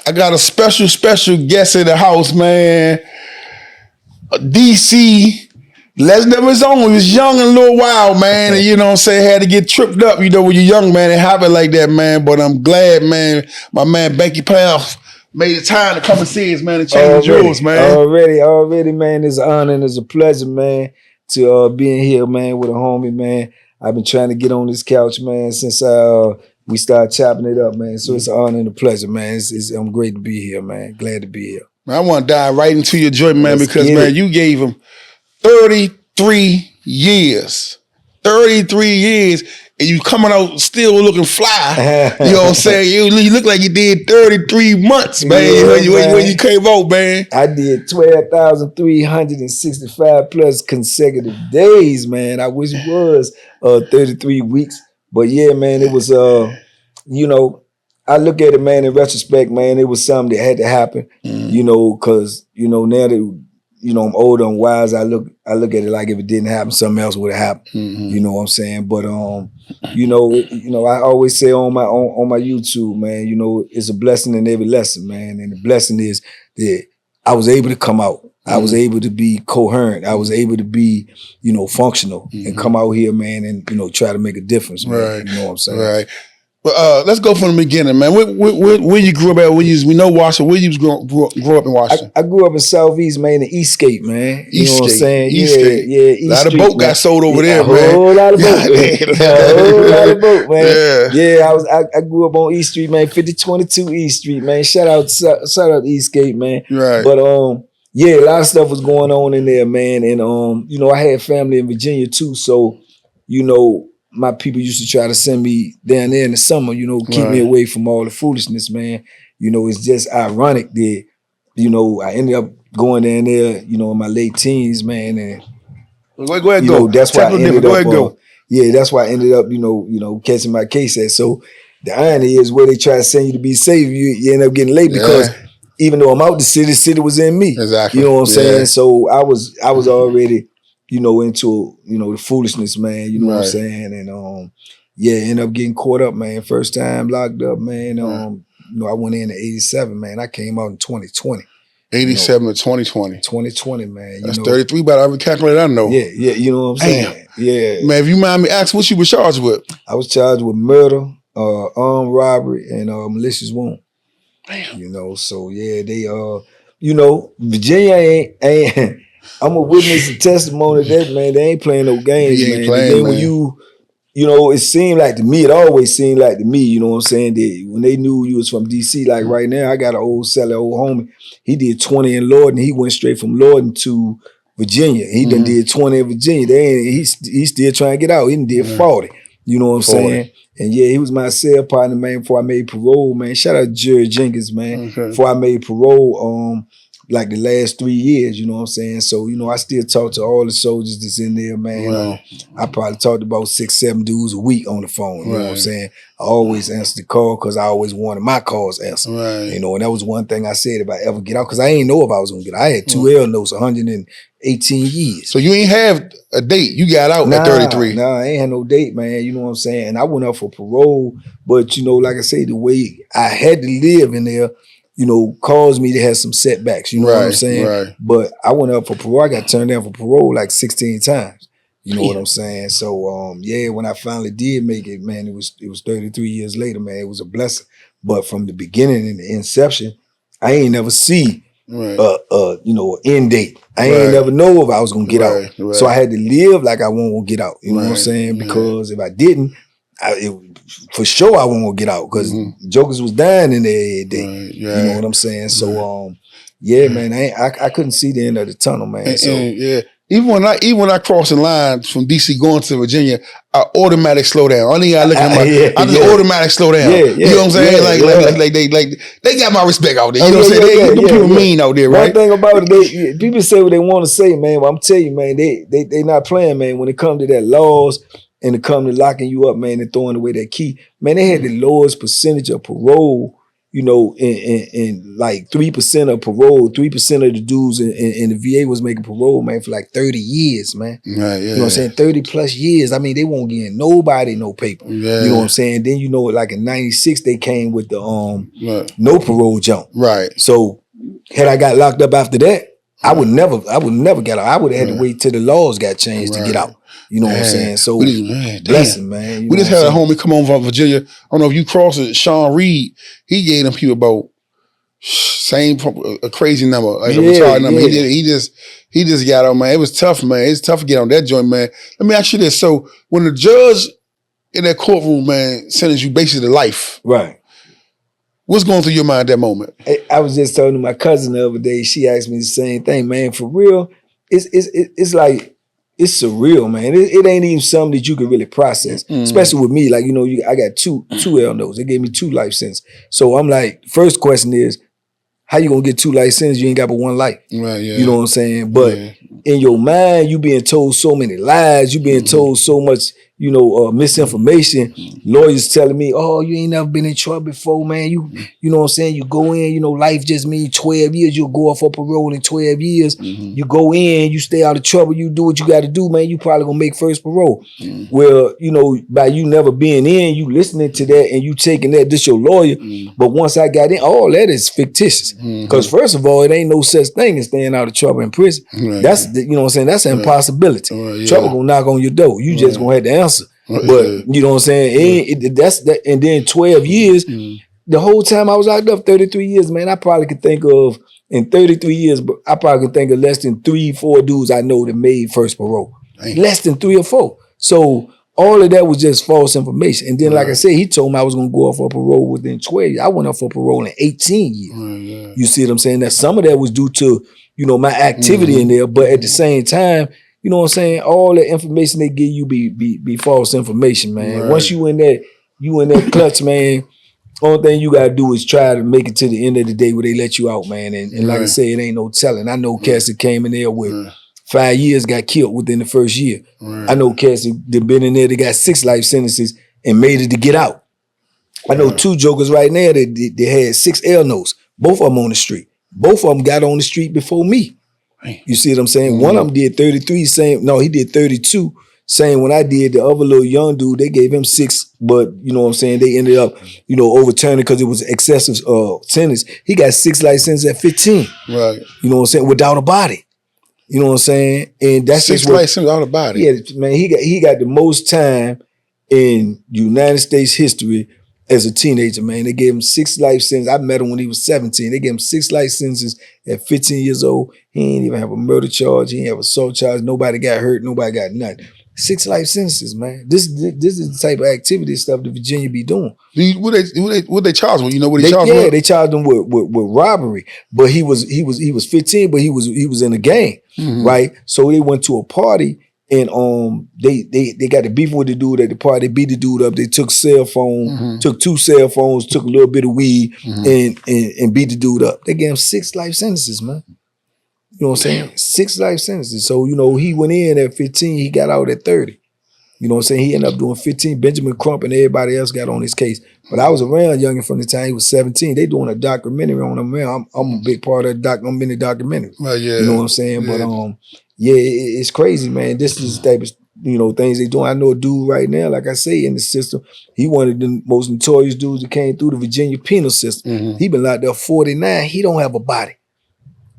I got a special guest in the house, man. DC, legend of his own. He was young and a little wild, man. And you know what I'm saying? Had to get tripped up, you know, when you're young, man, and have it like that, man. But I'm glad, man, my man Banky Pound made the time to come and see us, man, and change the jewels, man. Already, man. It's an honor and it's a pleasure, man, to be in here, man, with a homie, man. I've been trying to get on this couch, man, since we started chopping it up, man. So it's an honor and a pleasure, man. I'm great to be here, man. Glad to be here. Man, I want to dive right into your joint, man, because, man, you gave him 33 years. 33 years, and you coming out still looking fly. You know what I'm saying? You look like you did 33 months, man, when you came out, man. I did 12,365 plus consecutive days, man. I wish it was 33 weeks. But yeah, man, it was, you know, I look at it, man, in retrospect, man, it was something that had to happen, you know, because, you know, now that, you know, I'm older and wise, I look at it like if it didn't happen, something else would have happened. You know what I'm saying? But you know, I always say on my YouTube, man, you know, it's a blessing in every lesson, man. And the blessing is that I was able to come out. I was able to be coherent. I was able to be, you know, functional and come out here, man, and, you know, try to make a difference, man. Right. You know what I'm saying? Right. But let's go from the beginning, man. Where you grew up at? We know Washington. Where you grew up in Washington? I grew up in Southeast, man, in Eastgate, man. You know what I'm saying? Eastgate. Yeah, East a lot Street, of boat got sold over there, man. A whole lot of boat, man. A whole lot of boat, man. Yeah. I grew up on East Street, man. 5022 East Street, man. Shout out Eastgate, man. Right. But yeah, a lot of stuff was going on in there, man. And you know, I had family in Virginia too, so you know, my people used to try to send me down there in the summer, you know, keep me away from all the foolishness, man. You know, it's just ironic that, you know, I ended up going down there, you know, in my late teens, man. And go ahead, you go. know, that's why I ended go up, ahead, go. Yeah, that's why I ended up, you know, catching my case at. So the irony is where they try to send you to be safe, you end up getting late because even though I'm out the city was in me. Exactly. You know what I'm saying? So I was already, you know, into, you know, the foolishness, man. You know what I'm saying? And yeah, end up getting caught up, man. First time locked up, man. You know, I went in 87, man. I came out in 2020. 87 to 2020. 2020, man. That's 33, but every calculator I know. Yeah, you know what I'm saying? Yeah. Man, if you mind me asking, what you were charged with? I was charged with murder, armed robbery, and malicious wound. Damn. You know, so yeah, they you know, Virginia ain't I'm a witness and testimony of that, man. They ain't playing no games, man. And then when you know, it seemed like to me, it always seemed like to me, you know what I'm saying, that when they knew you was from DC, like right now, I got an old homie. He did 20 in Lorton. He went straight from Lorton to Virginia. He done did 20 in Virginia. He's still trying to get out. He done did 40. You know what I'm saying? And yeah, he was my cell partner, man, before I made parole, man. Shout out to Jerry Jenkins, man. Before I made parole, like the last 3 years, you know what I'm saying? So, you know, I still talk to all the soldiers that's in there, man. I probably talked to about 6, 7 dudes a week on the phone, you know what I'm saying? I always answer the call because I always wanted my calls answered. You know, and that was one thing I said if I ever get out, because I ain't know if I was going to get out. I had 2 L notes, 118 years. So you ain't have a date. You got out at 33. Nah, I ain't had no date, man. You know what I'm saying? And I went up for parole, but, you know, like I say, the way I had to live in there, you know, caused me to have some setbacks. You know what I'm saying? But I went up for parole. I got turned down for parole like 16 times. You know what I'm saying? So yeah, when I finally did make it, man, it was 33 years later, man. It was a blessing. But from the beginning and the inception, I ain't never see you know, end date. I ain't never know if I was gonna get out. So I had to live like I wasn't gonna get out. You know what I'm saying? Because if I didn't, for sure I wasn't gonna get out because jokers was dying in there every day. You know what I'm saying? So yeah, man, I couldn't see the end of the tunnel, man. Even when I cross the line from DC going to Virginia, I automatic slow down. Only I look at I just automatic slow down. You know what I'm saying? Like they got my respect out there. You know what I'm saying? They people mean out there, right? One thing about it, people say what they want to say, man. But I'm telling you, man, they not playing, man. When it comes to that laws and it comes to locking you up, man, and throwing away that key, man, they had the lowest percentage of parole, you know, in like 3% of parole, 3% of the dudes in the VA was making parole, man, for like 30 years, man. Right, yeah. You know what I'm saying? 30 plus years. I mean, they won't give nobody no paper. Yeah. You know what I'm saying? Then, you know, like in 96, they came with the no parole jump. Right. So had I got locked up after that, I would never get out. I would have had to wait till the laws got changed to get out. You know what I'm saying? So blessing, man. We just had a homie come on from Virginia. I don't know if you crossed it, Sean Reed. He gave them people about a crazy number, like a retarded number. He just got on, man. It was tough, man. It's tough to get on that joint, man. Let me ask you this. So when the judge in that courtroom, man, sentenced you basically to life. Right. What's going through your mind at that moment? I was just talking to my cousin the other day. She asked me the same thing, man. For real, it's like, it's surreal, man. It ain't even something that you can really process, especially with me. Like, you know, I got two L-notes. They gave me 2 life sentences. So I'm like, first question is, how you gonna get 2 life sentences? You ain't got but 1 life. Right, yeah. You know what I'm saying? But in your mind, you being told so many lies. You being told so much, you know, misinformation. Lawyers telling me, oh, you ain't never been in trouble before, man. You know what I'm saying? You go in, you know, life just means 12 years. You'll go off for parole in 12 years. You go in, you stay out of trouble. You do what you got to do, man. You probably gonna make first parole. Well, you know, by you never being in, you listening to that and you taking that, this your lawyer. But once I got in, all that is fictitious. Because first of all, it ain't no such thing as staying out of trouble in prison. That's, you know what I'm saying? That's an impossibility. Trouble gonna knock on your door. You just gonna have to answer. But you know what I'm saying? That's that. And then 12 years, the whole time I was locked up, 33 years, man, I probably could think of, in 33 years, but I probably could think of less than 3-4 dudes I know that made first parole. Less than 3 or 4. So all of that was just false information. And then, like I said, he told me I was going to go off for parole within 12 years. I went off for parole in 18 years. You see what I'm saying? That some of that was due to, you know, my activity in there. But at the same time, you know what I'm saying? All the information they give you be false information, man. Once you in that clutch, man, only thing you gotta do is try to make it to the end of the day where they let you out, man. And like I said, it ain't no telling. I know cats that came in there with 5 years got killed within the first year. I know cats that been in there that got 6 life sentences and made it to get out. I know 2 jokers right now that they had 6 L-notes. Both of them on the street. Both of them got on the street before me. You see what I'm saying? One of them did 33, he did 32. Same when I did, the other little young dude, they gave him 6, but you know what I'm saying? They ended up, you know, overturning because it was excessive sentence. He got 6 life sentences at 15. Right. You know what I'm saying? Without a body. You know what I'm saying? And that's 6 life sentences without a body. Yeah, man, he got the most time in United States history as a teenager, man. They gave him 6 life sentences. I met him when he was 17. They gave him 6 life sentences at 15 years old. He didn't even have a murder charge. He didn't have an assault charge. Nobody got hurt. Nobody got nothing. 6 life sentences, man. This is the type of activity stuff that Virginia be doing. What they charged him? You know what they charged him? Yeah, they charged him with robbery. But he was 15, but he was in a gang, right? So they went to a party. And they got the beef with the dude at the party. They beat the dude up. They took cell phone, took 2 cell phones, took a little bit of weed, and beat the dude up. They gave him 6 life sentences, man. You know what I'm saying? 6 life sentences. So, you know, he went in at 15, he got out at 30. You know what I'm saying? He ended up doing 15. Benjamin Crump and everybody else got on his case. But I was around youngin' from the time he was 17. They doing a documentary on him, man. I'm a big part of I'm in the documentary. You know what I'm saying? Yeah. But it's crazy, man. This is the type of, you know, things they doing. I know a dude right now, like I say, in the system, he one of the most notorious dudes that came through the Virginia penal system. He been locked up 49. He don't have a body.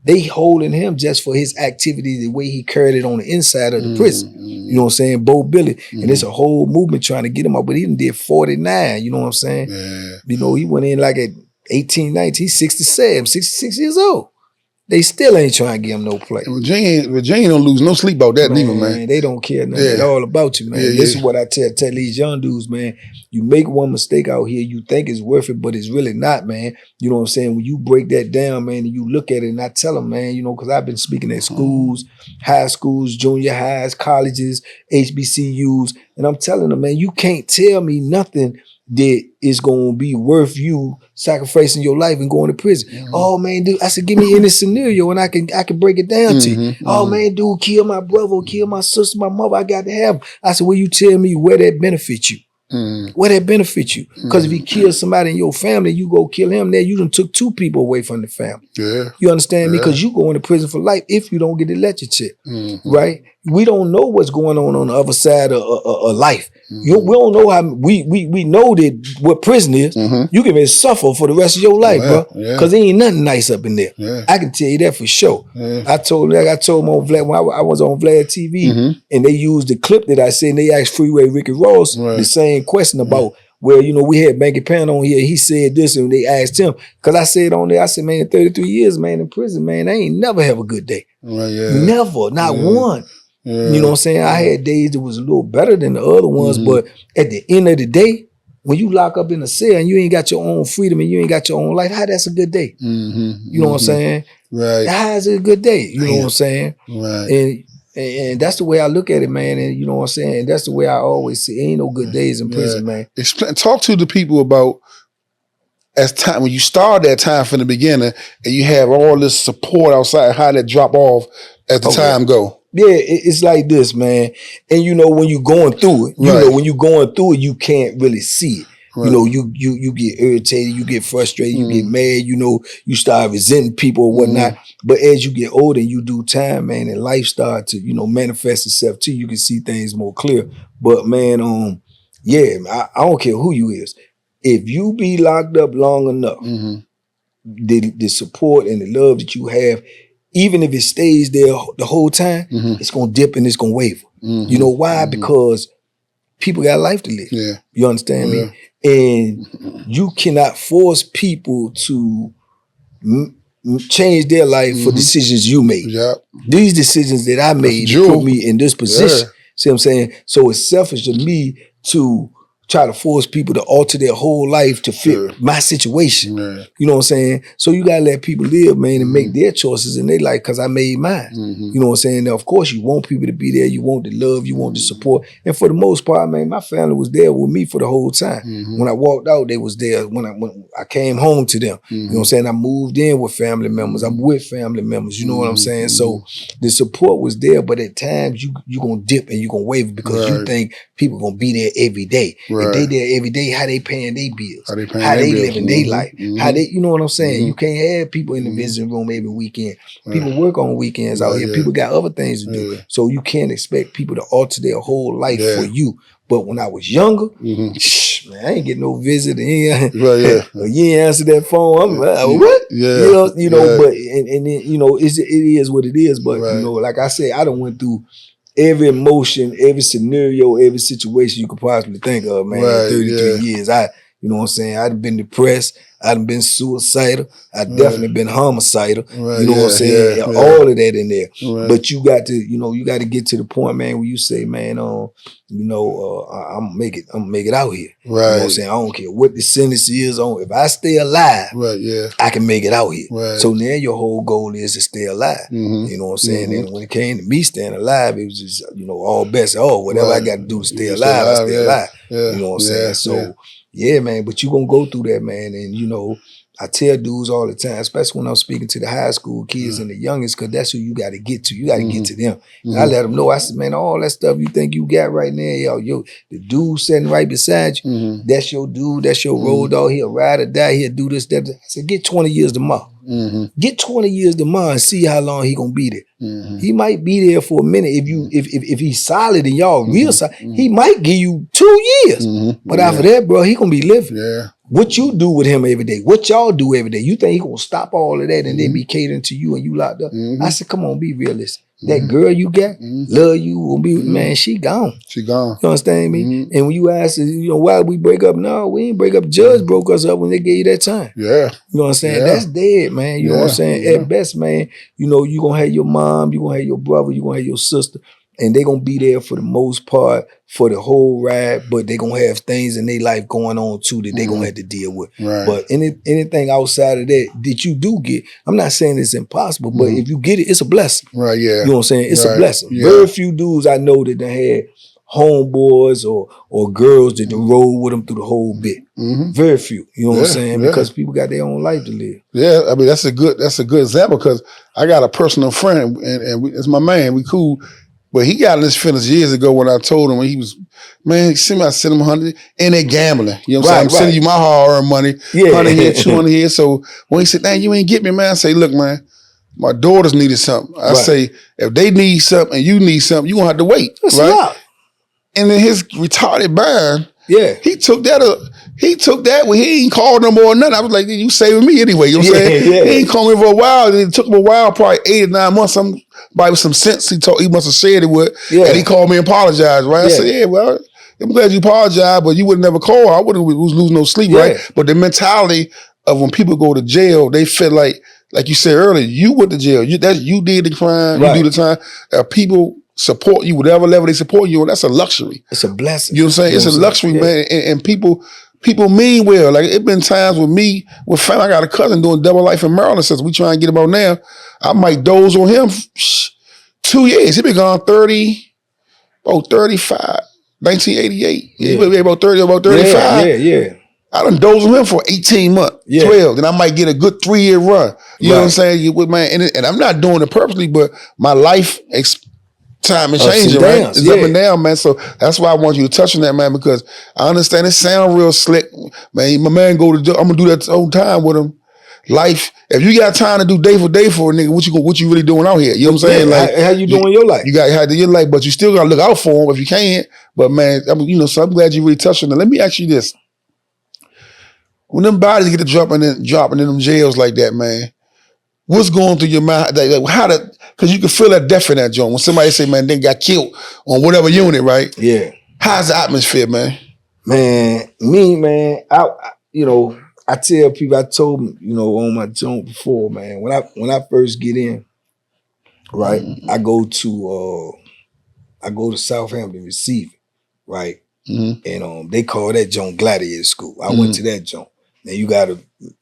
They holding him just for his activity, the way he carried it on the inside of the prison. You know what I'm saying? Bo Billy. And it's a whole movement trying to get him out, but he done did 49. You know what I'm saying? You know, he went in like at 18, 19, he's 67, 66 years old. They still ain't trying to give him no play. Virginia don't lose no sleep about that neither, man. They don't care nothing at all about you, man. This is what I tell these young dudes, man. You make one mistake out here, you think it's worth it, but it's really not, man. You know what I'm saying? When you break that down, man, and you look at it, and I tell them, man, you know, because I've been speaking at schools, high schools, junior highs, colleges, HBCUs, and I'm telling them, man, you can't tell me nothing that is going to be worth you sacrificing your life and going to prison. Oh, man, dude, I said, give me any scenario and I can break it down to you. Oh, man, dude, kill my brother, kill my sister, my mother, I got to have them. I said, well, you tell me where that benefits you. Where that benefit you? Because if he kills somebody in your family, you go kill him, there you done took 2 people away from the family. Yeah. You understand me? Because you go into prison for life if you don't get the lecture check, right? We don't know what's going on the other side of life. We don't know how we know that what prison is. You can even suffer for the rest of your life, bro. Because there ain't nothing nice up in there. I can tell you that for sure. I told him on Vlad when I was on Vlad TV, and they used the clip that I said, and they asked Freeway Ricky Ross the same question about where, you know, we had Banky Pound on here. He said this, and they asked him, because I said on there, I said, man, 33 years, man, in prison, man, I ain't never have a good day. Never, not one. You know what I'm saying? I had days that was a little better than the other ones, but at the end of the day, when you lock up in a cell and you ain't got your own freedom and you ain't got your own life, how that's a good day? You know what I'm saying? Right. How is it a good day? You know what I'm saying? Right. And that's the way I look at it, man. And you know what I'm saying? And that's the way I always say, ain't no good days in prison, man. Talk to the people about when you start that time from the beginning and you have all this support outside, how that drop off as the time go. Yeah, it's like this, man. And you know, when you're going through it, you can't really see it. You know, you get irritated, you get frustrated, you get mad, you know, you start resenting people or whatnot. But as you get older and you do time, man, and life starts to, you know, manifest itself to you, you can see things more clear. But man, I don't care who you is. If you be locked up long enough, the support and the love that you have, even if it stays there the whole time, it's gonna dip and it's gonna waver. You know why? Because people got life to live. Yeah. You understand me? And you cannot force people to change their life for decisions you made. These decisions that I made put me in this position. See what I'm saying? So it's selfish of me to try to force people to alter their whole life to fit my situation. You know what I'm saying? So you gotta let people live, man, and make their choices in their life because I made mine. You know what I'm saying? Now, of course, you want people to be there. You want the love. You want the support. And for the most part, man, my family was there with me for the whole time. When I walked out, they was there. When I came home to them, you know what I'm saying? I moved in with family members. I'm with family members. You know what I'm saying? So the support was there, but at times you gonna dip and you gonna waver because you think people gonna be there every day. If they there every day, how they paying their bills? How they living their life? How they, you know what I'm saying? You can't have people in the visiting room every weekend. People work on weekends out here. People got other things to do. So you can't expect people to alter their whole life for you. But when I was younger, man, I ain't get no visit. You ain't answer that phone. I'm what? You know, but and then, you know, it is what it is. But you know, like I said, I done went through every emotion, every scenario, every situation you could possibly think of, man. 33 years. You know what I'm saying? I've been depressed. I've been suicidal. I've definitely been homicidal. You know what I'm saying? All of that in there. But you got to, you know, you got to get to the point, man, where you say, man, you know, I'm make it out here. You know what I'm saying? I don't care what the sentence is on. If I stay alive, I can make it out here. So now your whole goal is to stay alive. You know what I'm saying? And when it came to me staying alive, it was just, you know, all best. Whatever I got to do to stay alive, I stay alive. You know what I'm saying? So yeah, man, but you gonna go through that, man. And you know, I tell dudes all the time, especially when I'm speaking to the high school kids and the youngest, because that's who you got to get to. You got to get to them. And I let them know. I said, man, all that stuff you think you got right now, the dude sitting right beside you, that's your dude, that's your road dog. He'll ride or die. He'll do this, that. I said, get 20 years tomorrow. Get 20 years tomorrow and see how long he gonna be there. He might be there for a minute. If he's solid and y'all real solid, he might give you 2 years. But after that, bro, he gonna be living. What you do with him every day, what y'all do every day, you think he gonna stop all of that and then be catering to you and you locked up? I said, come on, be realistic. That girl you got, love you, will be, man, she gone. She gone. You understand me? And when you ask, you know, why we break up? No, we ain't break up. Judge broke us up when they gave you that time. You know what I'm saying? That's dead, man. You know what I'm saying? At best, man, you know, you gonna have your mom, you gonna have your brother, you gonna have your sister, and they gonna be there for the most part for the whole ride, but they gonna have things in their life going on too that they gonna have to deal with. But anything outside of that you do get, I'm not saying it's impossible, but if you get it, it's a blessing. You know what I'm saying? It's a blessing. Very few dudes I know that done had homeboys or girls that done roll with them through the whole bit. Very few. You know what I'm saying? Because people got their own life to live. I mean, that's a good example because I got a personal friend and it's my man. We cool. But he got in his feelings years ago when I told him when he was Man, I send them 100, and they're gambling. You know what I'm saying? I'm sending you my hard-earned money, 100 here, 200 here. So when he said, "Dang, you ain't get me, man," I say, "Look, man, my daughters needed something." I say, if they need something and you need something, you gonna have to wait, right? And then his retarded mind, he took that when he ain't called no more or nothing. I was like, you saving me anyway. You know what I'm saying? He ain't called me for a while. It took him a while, probably 8 or 9 months. Somebody with some sense, he must have shared it with. And he called me and apologized, right? I said, well, I'm glad you apologized, but you would never call. I wouldn't lose no sleep, right? But the mentality of when people go to jail, they feel like you said earlier, you went to jail. You did the crime, you do the time. People support you, whatever level they support you on, that's a luxury. It's a blessing. You know what I'm saying? It's a luxury, man. And people mean well. Like, it been times with me, with family, I got a cousin doing double life in Maryland since we trying to get him out now. I might doze on him 2 years. He been gone 35, 1988. He been about 35. Yeah. I done doze on him for 18 months, 12. Then I might get a good 3-year run. You know what I'm saying? And I'm not doing it purposely, but my life time is changing, right? It's up and down, man. So that's why I want you to touch on that, man, because I understand it sound real slick. Man, my man I'm gonna do that whole time with him. Life, if you got time to do day for a nigga, what you really doing out here? You know what I'm saying? Like, how you doing your life? You got how to do your life, but you still gotta look out for him if you can. But man, so I'm glad you really touched on it. Let me ask you this. When them bodies get to dropping in them jails like that, man, what's going through your mind? Like because you can feel that death in that joint. When somebody say, man, they got killed on whatever unit, right? Yeah. How's the atmosphere, man? Man, I tell people, I told them, on my joint before, man, when I first get in, right, I go to Southampton receiving, right? And they call that joint Gladiator School. I went to that joint. Now you gotta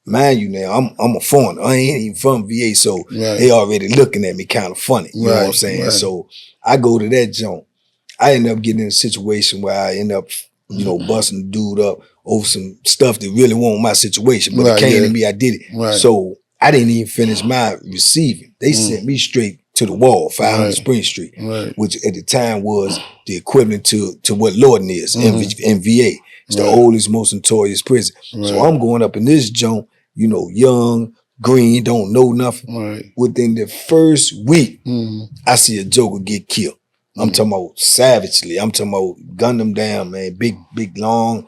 mind you now, I'm a foreigner. I ain't even from VA, so they already looking at me kind of funny. You know what I'm saying? Right. So I go to that joint. I end up getting in a situation where I end up, busting the dude up over some stuff that really wasn't my situation. But it came to me, I did it. Right. So I didn't even finish my receiving. They sent me straight to the wall, 500 Spring Street, which at the time was the equivalent to what Lorton is in VA. It's the oldest, most notorious prison. So I'm going up in this joint, young, green, don't know nothing. Within the first week, I see a joker get killed. I'm talking about savagely. I'm talking about gun them down, man. Big, long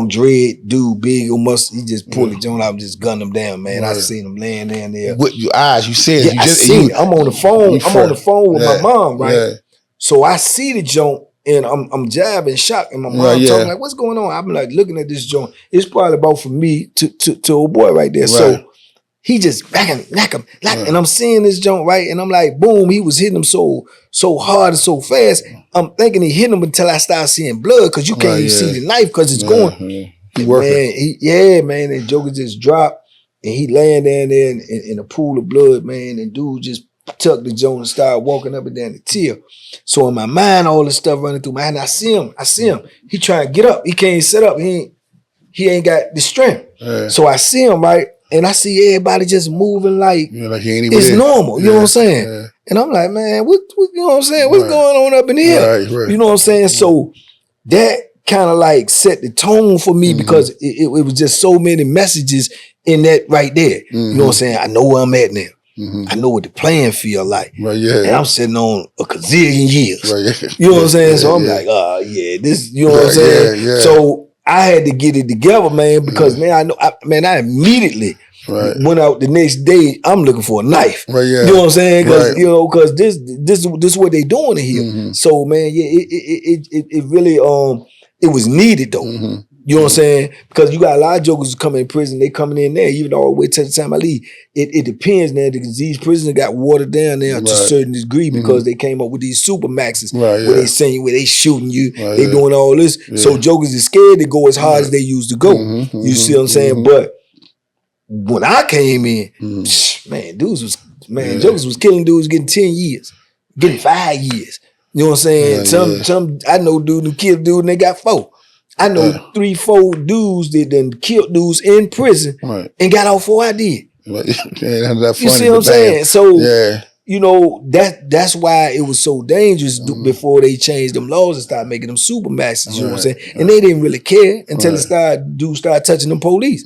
dread, dude, big almost. He just pulled the joint out and just gunned them down, man. I seen him laying down there. With your eyes, you said. Yeah, I seen it. I'm on the phone. I'm on the phone with my mom, right? Yeah. So I see the joint. And I'm jabbing, shocked, and my mom talking like, "What's going on?" I'm like looking at this joint. It's probably about from me to old boy right there. Right. So he just knock him, and I'm seeing this joint right, and I'm like, boom! He was hitting him so hard and so fast. I'm thinking he hit him until I start seeing blood because you can't even see the knife because it's going. Man, and Joker just dropped, and he laying down there in a pool of blood, man, and dude just tucked the joint and started walking up and down the tier. So in my mind, all this stuff running through my head, I see him. He trying to get up. He can't sit up. He ain't got the strength. So I see him, right? And I see everybody just moving like, like he ain't even it's there. Normal. You know what I'm saying? And I'm like, man, what you know what I'm saying? What's going on up in here? You know what I'm saying? So that kind of like set the tone for me because it was just so many messages in that right there. You know what I'm saying? I know where I'm at now. I know what the playing field like. And I'm sitting on a gazillion years. You know what I'm saying? So I'm like, this, you know what I'm saying? So I had to get it together, man, because man, I immediately went out the next day. I'm looking for a knife. You know what I'm saying? Because this is what they doing in here. So man, it really it was needed though. You know what I'm saying? Because you got a lot of jokers who come in prison, they coming in there, even all the way to the time I leave. It depends now because these prisoners got watered down now to a certain degree because they came up with these super maxes where they saying you, where they shooting you, they doing all this. So jokers is scared to go as hard as they used to go. You see what I'm saying? But when I came in, man, jokers was killing dudes getting 10 years, getting 5 years. You know what I'm saying? Some I know dude who killed dude and they got 4. I know 3-4 dudes that done killed dudes in prison and got off for what I did. You see what I'm saying? So, you know, that's why it was so dangerous before they changed them laws and started making them super maxes, you know what I'm saying? And they didn't really care until dudes started touching them police.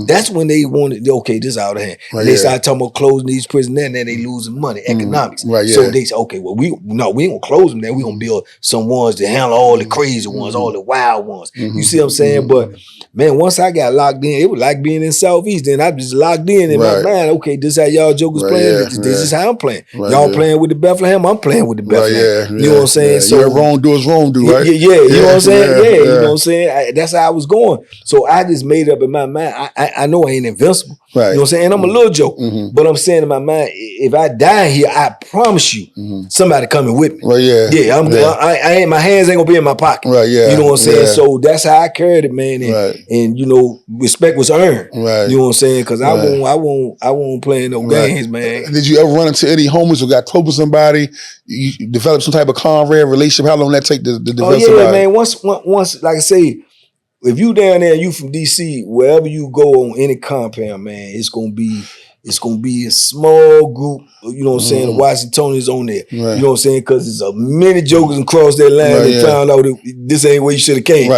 That's when they wanted, okay, this out of hand. And they started talking about closing these prisons, and then they losing money, economics. So they said, okay, well, we ain't gonna close them then. We gonna build some ones to handle all the crazy ones, all the wild ones. You see what I'm saying? But man, once I got locked in, it was like being in Southeast. Then I just locked in my mind, okay, this how y'all jokers playing. This is how I'm playing. Y'all playing with the Bethlehem, I'm playing with the Bethlehem. You know what I'm saying? So wrongdoers wrong do, right? You know what I'm saying? You know what I'm saying? That's how I was going. So I just made up in my mind, I know I ain't invincible. You know what I'm saying? And I'm a little joke. But I'm saying in my mind, if I die here, I promise you, somebody coming with me. I ain't, my hands ain't gonna be in my pocket. You know what I'm saying? So that's how I carried it, man. And you know, respect was earned. You know what I'm saying? Because I won't play no games, man. Did you ever run into any homies or got close with somebody? You developed some type of comrade relationship? How long that take to develop somebody? Man. Once, like I say, if you down there and you from DC, wherever you go on any compound, man, it's gonna be a small group, you know what I'm saying, the Washingtonians on there. You know what I'm saying? Because there's a many jokers across that line that found out that this ain't where you should have came.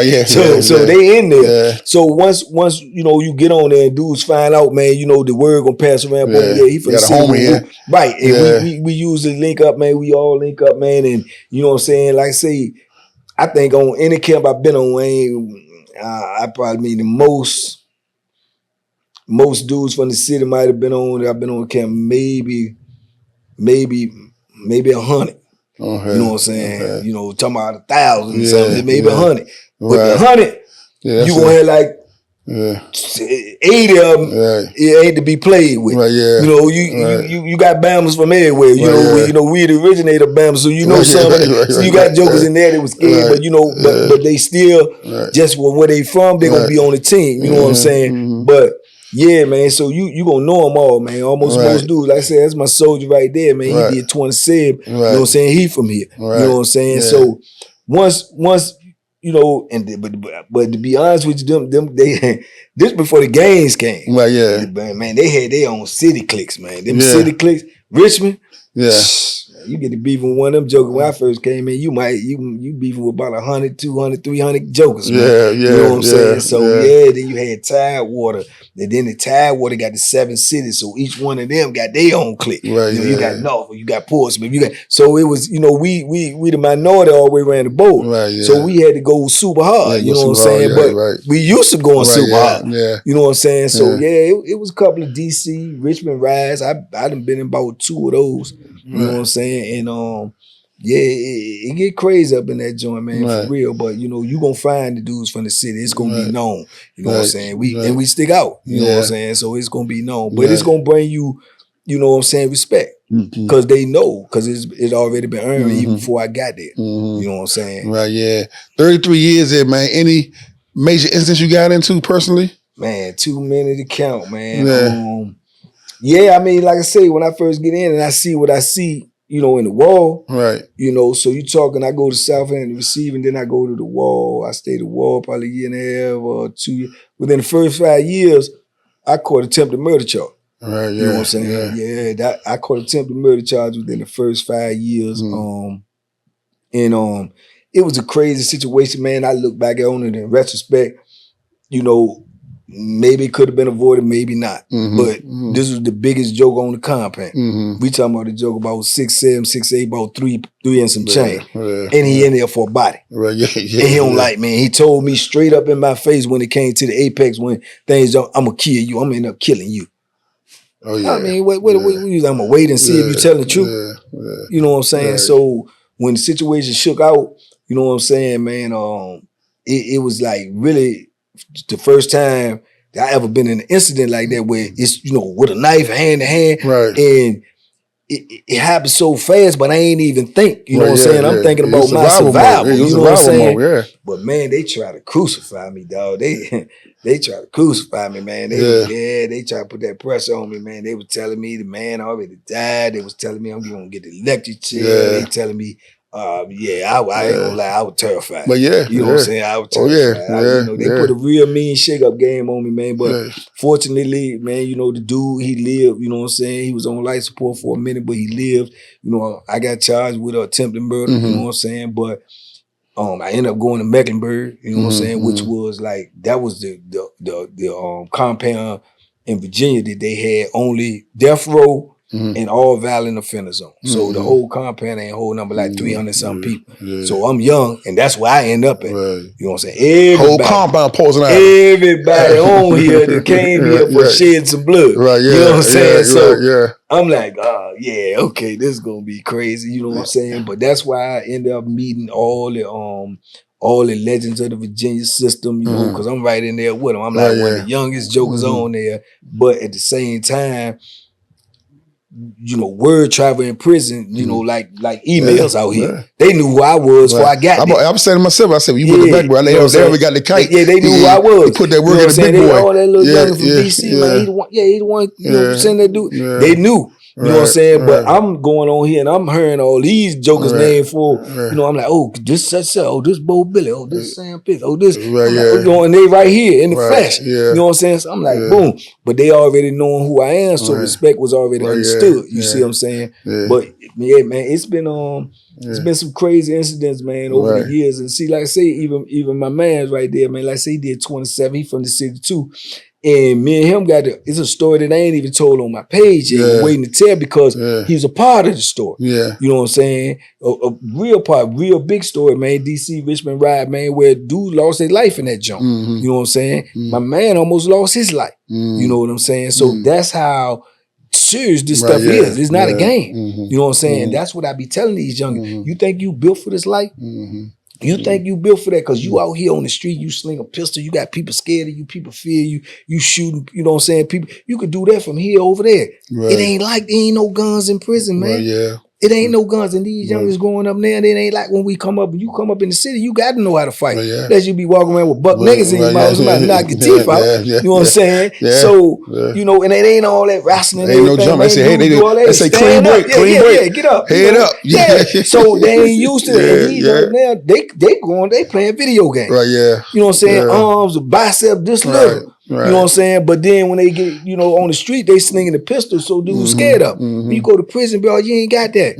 So they in there. So once you know, you get on there and dudes find out, man, you know, the word gonna pass around, boy, he from the homie here. Right. And we usually link up, man. We all link up, man. And you know what I'm saying? Like I say, I think on any camp I've been on, I probably mean the most dudes from the city might have been on. I've been on camp maybe 100. You know what I'm saying? You know, talking about 1,000 something, maybe 100. But the 100, you gonna have like 80 of them. It ain't to be played with. You know, you got Bama's from everywhere. You know, we the originator Bama, so you know something. So you got jokers in there that was scared, but you know, but they still just where they from, they gonna be on the team. You know what I'm saying? But yeah, man. So you gonna know them all, man. Almost most dudes. Like I said, that's my soldier right there, man. He did 27. You know what I'm saying? He from here. You know what I'm saying? So once you know, but to be honest with you, them they this before the gangs came. Man, they had their own city cliques, man. Them city cliques, Richmond. You get to beef with one of them jokers. When I first came in, you beefing with about 100, 200, 300 jokers, man. You know what I'm saying? So then you had Tidewater. And then the Tidewater got the 7 cities, so each one of them got their own clique. You know, you got Norfolk, you got Portsmouth, so it was, you know, we the minority all the way around the boat. So we had to go super hard, you know what I'm saying? But we used to going super hard. You know what I'm saying? So it was a couple of DC, Richmond rides. I done been in about 2 of those. You know what I'm saying? And it get crazy up in that joint, man, for real. But you know, you gonna find the dudes from the city. It's gonna be known. You know what I'm saying? We stick out. You know what I'm saying? So it's gonna be known. But it's gonna bring you, you know what I'm saying, respect. Because they know, because it's already been earned even before I got there. You know what I'm saying? 33 years there, man. Any major incidents you got into personally? Man, too many to count, man. I mean, like I say, when I first get in and I see what I see, you know, in the wall. You know, so you talking, I go to South End to receive, and then I go to the wall. I stay the wall probably a year and a half or 2 years. Within the first 5 years, I caught attempted murder charge. You know what I'm saying? I caught attempted murder charge within the first 5 years. It was a crazy situation, man. I look back on it in retrospect, you know, maybe it could have been avoided, maybe not. But this was the biggest joke on the compound. We talking about the joke about 6'7", 6'8", about three and some change. And he in there for a body. And he don't like, man. He told me straight up in my face when it came to the apex, when things don't, I'm gonna kill you. I'm gonna end up killing you. I mean, I'm gonna wait and see if you telling the truth. You know what I'm saying? So when the situation shook out, you know what I'm saying, man, it was like really the first time that I ever been in an incident like that where it's, you know, with a knife hand to hand, and it happened so fast, but I ain't even think, you know what I'm saying? I'm thinking about my survival, you know what I'm saying? But man, they try to crucify me, dog. They try to crucify me, man. They try to put that pressure on me, man. They was telling me the man already died. They was telling me I'm gonna get the electric chair. They telling me Yeah, I ain't gonna lie, I was terrified. But yeah, you know what I'm saying? I was terrified. They put a real mean shake-up game on me, man. But fortunately, man, the dude, he lived, you know what I'm saying? He was on life support for a minute, but he lived. I got charged with attempted murder, you know what I'm saying? But I ended up going to Mecklenburg, you know what I'm saying, which was like, that was the compound in Virginia that they had only death row and all violent offender zone. So the whole compound ain't holding up like 300 something people. So I'm young, and that's where I end up at. You know what I'm saying? Everybody, whole compound posing out. Everybody on here that came here for shedding some blood. You know what I'm saying? So I'm like, yeah, okay, this is gonna be crazy. You know what I'm saying? But that's why I ended up meeting all the legends of the Virginia system, you know, because I'm right in there with them. I'm like one of the youngest jokers on there, but at the same time, word travel in prison, like emails out here. They knew who I was before I got there. I was saying to myself, I said, you put the background, they already got the kite. Yeah, they knew who I was. You put that work in the big boy. All that little young from DC, man, he the one, saying that dude. They knew. You know what I'm saying? But I'm going on here and I'm hearing all these jokers' names for, I'm like, oh, this such, oh, this Bo Billy, oh, this Sam Pitts, oh, this, and they right here in the flesh. You know what I'm saying? So I'm like, boom. But they already knowing who I am, so respect was already understood. You see what I'm saying? But yeah, man, it's been some crazy incidents, man, over the years. And see, like I say, even my man's right there, man, like I say, he did 27, he from the city too. And me and him it's a story that I ain't even told on my page yet. I'm waiting to tell because he's a part of the story. You know what I'm saying? A real part, real big story, man. DC Richmond ride, man, where dude lost his life in that jump. You know what I'm saying? My man almost lost his life. You know what I'm saying? So that's how serious this stuff is. It's not a game. You know what I'm saying? And that's what I be telling these young. You think you built for this life? You think you built for that because you out here on the street, you sling a pistol, you got people scared of you, people fear you, you shooting, you know what I'm saying? People, you could do that from here over there. It ain't like there ain't no guns in prison, man. It ain't no guns, and these youngers growing up now, it ain't like when we come up, you come up in the city, you got to know how to fight. Unless you be walking around with buck niggas in your mouth, somebody knock your teeth out. You know what I'm saying? So, and it ain't all that wrestling. Ain't no jump. They say, they say clean break, get up. Head up. So they ain't used to it. And these youngers now, they playing video games. You know what I'm saying? Arms, bicep, this little. You know what I'm saying? But then when they get, on the street, they slinging the pistol, so dude's scared of them. When you go to prison, bro, you ain't got that.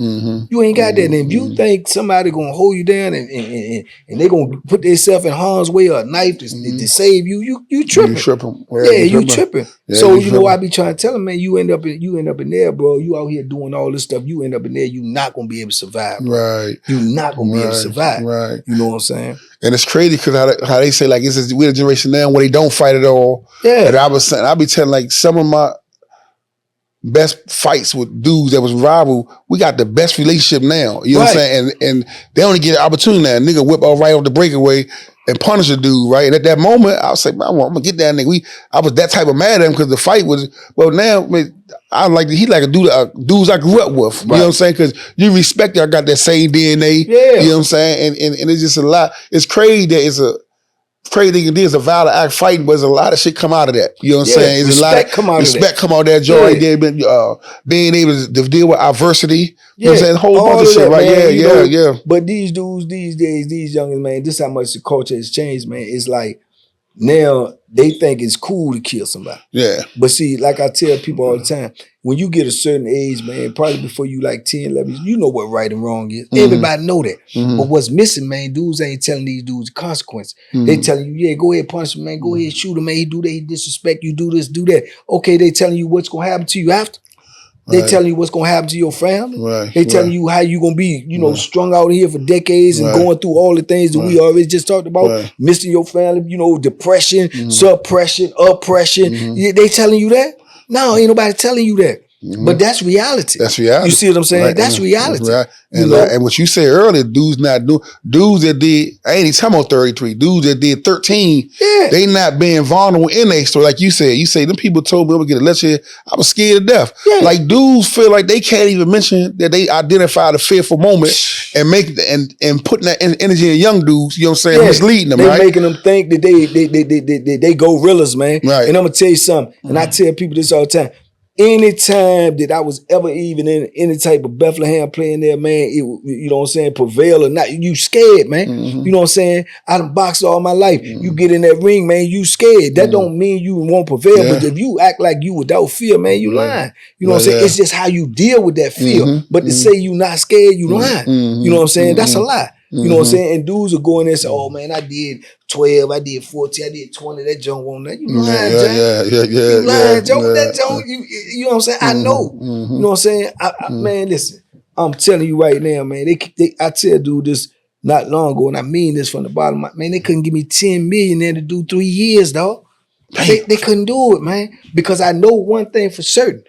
You ain't got that. And if you think somebody gonna hold you down and they gonna put themselves in harm's way or a knife to save you, you tripping. You tripping. So I be trying to tell them, man, you end up in there, bro. You out here doing all this stuff. You end up in there, you not gonna be able to survive. Bro. You not gonna be able to survive. You know what I'm saying? And it's crazy because how they say, like, we're the generation now where they don't fight at all. And I be telling, like, some of my best fights with dudes that was rival, we got the best relationship now. You know what I'm saying? And they only get an opportunity now. Nigga whip off right off the breakaway and punish a dude, right? And at that moment, I was like, man, I'm gonna get that nigga. I was that type of mad at him because the fight was, well, now, man, he like a dudes I grew up with. You know what I'm saying? Because you respect it. I got that same DNA. You know what I'm saying? And it's just a lot. It's crazy that it's a crazy thing. There's a violent act fighting, but there's a lot of shit come out of that. You know what I'm saying? There's a lot of respect come out of that joy right there. Being able to deal with adversity. You know what I'm saying? A whole bunch of shit, right? Man, But these dudes these days, these youngins, man, this is how much the culture has changed, man. It's like now they think it's cool to kill somebody. But see, like I tell people all the time, when you get a certain age, man, probably before you like 10, 11, you know what right and wrong is. Everybody know that. But what's missing, man, dudes ain't telling these dudes the consequence. They telling you, yeah, go ahead, punch him, man. Go ahead, shoot him, man. He do that, he disrespect you, do this, do that. Okay, they telling you what's going to happen to you after. They telling you what's going to happen to your family. They telling you how you going to be, strung out here for decades and going through all the things that we already just talked about. Missing your family, depression, suppression, oppression. They telling you that? No, ain't nobody telling you that. But that's reality. That's reality. You see what I'm saying? That's reality. And what you said earlier, dudes that did, I ain't even talking about 33, dudes that did 13, they not being vulnerable in their story. Like you say, them people told me I'm gonna get a lecture, I was scared to death. Like dudes feel like they can't even mention that they identified a fearful moment and putting that energy in young dudes, you know what I'm saying, misleading them, they making them think that they gorillas, man. And I'm gonna tell you something, and I tell people this all the time. anytime that I was ever even in any type of Bethlehem playing there, man, it, you know what I'm saying, prevail or not, you scared, man. You know what I'm saying? I done boxed all my life. You get in that ring, man, you scared. That don't mean you won't prevail, but if you act like you without fear, man, you lying. You know what I'm saying? It's just how you deal with that fear. But to say you not scared, you lying. You know what I'm saying? That's a lie. You know what I'm saying? And dudes will go in there and say, oh man, I did 12, I did 14, I did 20, that junk won't nothing. You lying, Jack. You lying, Joe. That junk, you know what I'm saying? I know. You know what I'm saying? Man, listen, I'm telling you right now, man, I tell dude this not long ago, and I mean this from the bottom of my, man, they couldn't give me 10 million there to do 3 years, dog. They couldn't do it, man. Because I know one thing for certain.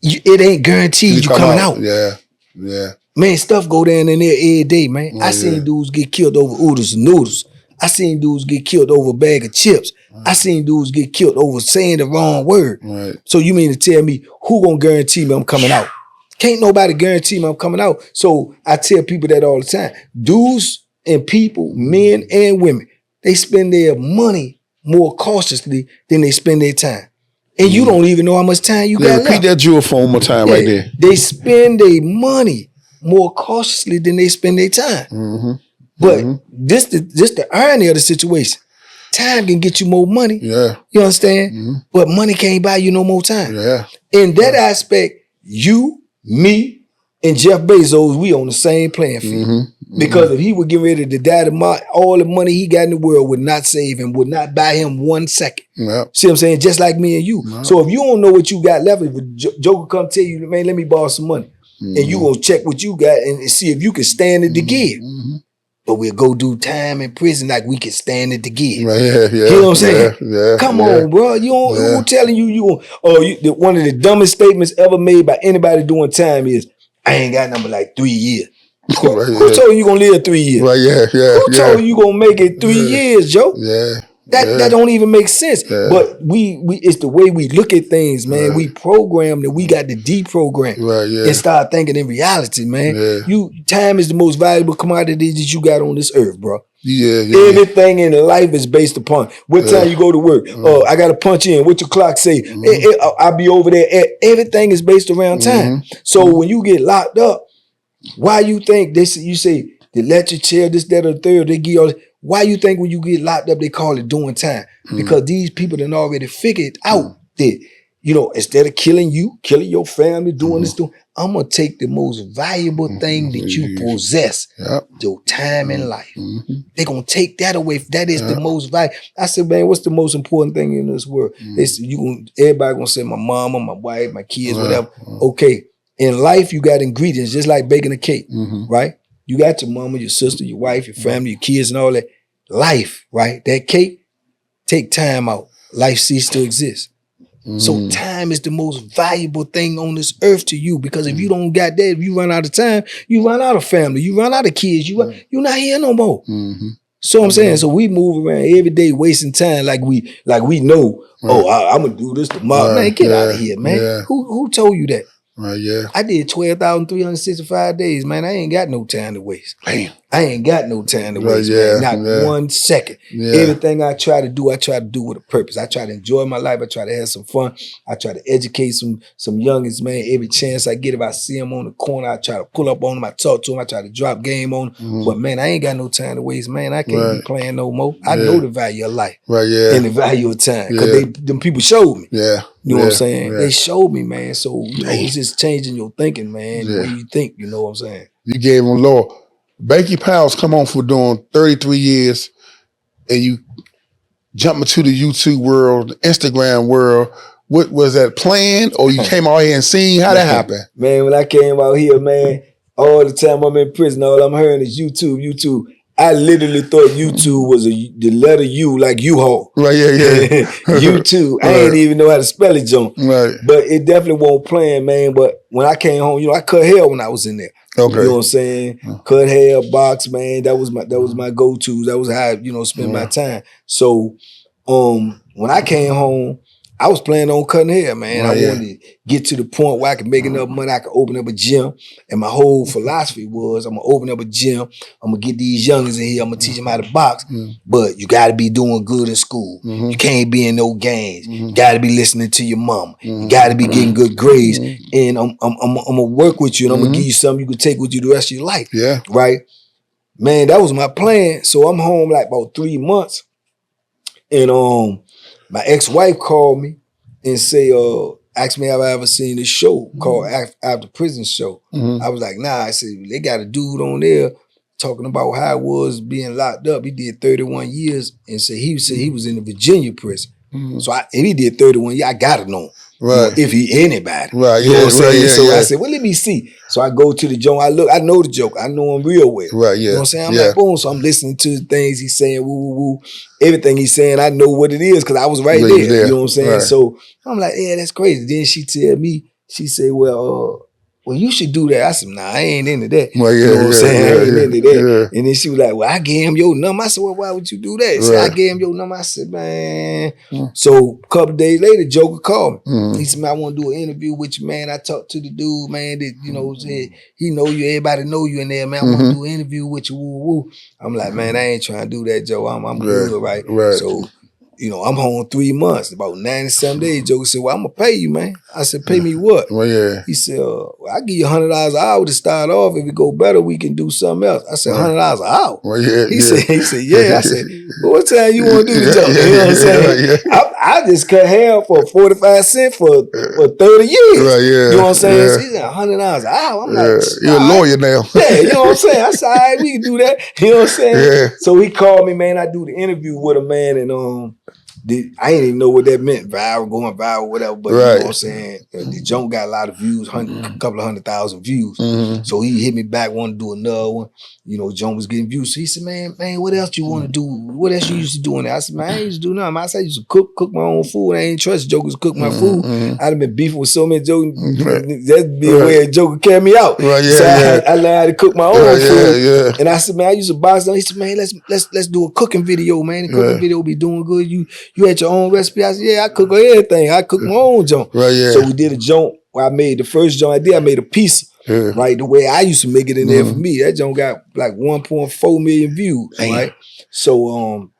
It ain't guaranteed you coming out. Yeah. Man, stuff go down in there every day, man. I seen dudes get killed over oodles and noodles. I seen dudes get killed over a bag of chips. I seen dudes get killed over saying the wrong word. So you mean to tell me who gonna guarantee me I'm coming out? Can't nobody guarantee me I'm coming out. So I tell people that all the time. Dudes and people, men and women, they spend their money more cautiously than they spend their time. And you don't even know how much time you got left. Repeat that jewel for one more time right there. They spend their money more cautiously than they spend their time. But this the irony of the situation. Time can get you more money. You understand? But money can't buy you no more time. In that aspect, you, me, and Jeff Bezos, we on the same playing field. Because if he would get ready to die tomorrow, all the money he got in the world would not save him, would not buy him 1 second. See what I'm saying? Just like me and you. So if you don't know what you got left, if a joker come tell you, man, let me borrow some money. And you gonna check what you got and see if you can stand it to give. But we'll go do time in prison like we can stand it to give. You know what I'm saying? Come on, bro. You don't, who telling you one of the dumbest statements ever made by anybody doing time is, I ain't got nothing but like 3 years. Who told you gonna live 3 years? Who told you gonna make it 3 years, Joe? That don't even make sense. But we it's the way we look at things, man. We program that we got to deprogram and start thinking in reality, man. Time is the most valuable commodity that you got on this earth, bro. Everything in life is based upon what time you go to work. I gotta punch in. What your clock say? I'll be over there. Everything is based around time. So when you get locked up, why you think this? You say the electric chair, this, that, or the third. They give you all. Why you think when you get locked up, they call it doing time? Because these people done already figured out that, you know, instead of killing you, killing your family, doing this, I'm going to take the most valuable thing that you possess, your time in life. They're going to take that away. That is the most valuable. I said, man, what's the most important thing in this world? Everybody going to say my mama, my wife, my kids, whatever. Okay. In life, you got ingredients, just like baking a cake, right? You got your mama, your sister, your wife, your family, your kids, and all that. Life, right? That cake, take time out. Life ceases to exist. So time is the most valuable thing on this earth to you, because if you don't got that, if you run out of time, you run out of family, you run out of kids, you're not here no more. So I'm saying, so we move around every day wasting time like we know, I'm gonna do this tomorrow. Man, get out of here, man. Who told you that? I did 12,365 days, man. I ain't got no time to waste. I ain't got no time to waste, man. Not 1 second. Everything I try to do with a purpose. I try to enjoy my life. I try to have some fun. I try to educate some youngins, man. Every chance I get, if I see them on the corner, I try to pull up on them. I talk to them. I try to drop game on them. But man, I ain't got no time to waste, man. I can't be playing no more. I know the value of life and the value of time, because them people showed me. You know what I'm saying? They showed me, man. So you know, it's just changing your thinking, man. The way you think, you know what I'm saying? You gave them law. Banky Pounds come on for doing 33 years, and you jump into the YouTube world, the Instagram world. What was that planned, or you came out here and seen how that happened? Man, when I came out here, man, all the time I'm in prison, all I'm hearing is YouTube. I literally thought YouTube was the letter U, like U-Haul. YouTube. I ain't even know how to spell it, John. But it definitely wasn't playing, man. But when I came home, you know, I cut hair when I was in there. You know what I'm saying? Cut hair, box, man. That was my go-to. That was how I, you know, spend my time. So when I came home, I was planning on cutting hair, man. I wanted to get to the point where I could make enough money, I could open up a gym. And my whole philosophy was, I'm gonna open up a gym, I'm gonna get these youngins in here, I'm gonna teach them how to box, but you gotta be doing good in school. You can't be in no gangs. You gotta be listening to your mama. You gotta be getting good grades. And I'm gonna work with you, and I'm gonna give you something you can take with you the rest of your life. Yeah. Right? Man, that was my plan. So I'm home like about 3 months. And my ex-wife called me and say, asked me have I ever seen this show called After Prison Show. I was like, nah. I said, they got a dude on there talking about how it was being locked up. He did 31 years and said he was in the Virginia prison. So if he did 31 years, I gotta know him. Right. You know, if he anybody. Right. You know what I'm saying? So I said, well, let me see. So I go to the joke. I know the joke. I know him real well. Right. Yeah. You know what I'm saying? I'm like, boom. So I'm listening to the things he's saying, woo, woo, woo. Everything he's saying, I know what it is because I was right there. You know what I'm saying? Right. So I'm like, yeah, that's crazy. Then she tell me, she said, well, you should do that. I said, nah, I ain't into that. Well, you know what I'm saying? I ain't into that. And then she was like, well, I gave him your number. I said, well, why would you do that? She said, I gave him your number. I said, man. So a couple of days later, Joker called me. He said, man, I want to do an interview with you, man. I talked to the dude, man, that, you know, said, he know you, everybody know you in there, man. I want to do an interview with you, woo, woo. I'm like, man, I ain't trying to do that, Joe. I'm good, right? So, you know, I'm home 3 months, about 90-some days. Joker said, well, I'm going to pay you, man. I said, pay me what? Well, he said, well, I'll give you $100 an hour to start off. If it go better, we can do something else. I said, $100 an hour? Well, he said, yeah. I said, well, what time you want to do the job? You know what I'm saying? I just cut hair for 45 cents for 30 years. Right, you know what I'm saying? So he said, $100 an hour. I'm like, you're a lawyer now. Yeah, you know what I'm saying? I said, all right, we can do that. You know what I'm saying? So he called me, man. I do the interview with him, man, and I didn't even know what that meant, viral, going viral, whatever. But you know what I'm saying? The joke got a lot of views, a couple of 100,000 views. So he hit me back, wanted to do another one. You know, Joan was getting views. So he said, man, what else you want to do? What else you used to do in there? I said, man, I ain't used to do nothing. I said, I used to cook my own food. I ain't trust jokers to cook my food. I'd have been beefing with so many jokers. That'd be a way a joker carry me out. So I learned how to cook my own food. And I said, man, I used to box down. He said, man, let's do a cooking video, man. The cooking video be doing good. You had your own recipe? I said, yeah, I cook everything. I cook my own junk. So we did a junk where I made the first junk I did. I made a pizza. Right, the way I used to make it in there for me. That junk got like 1.4 million views. Right, so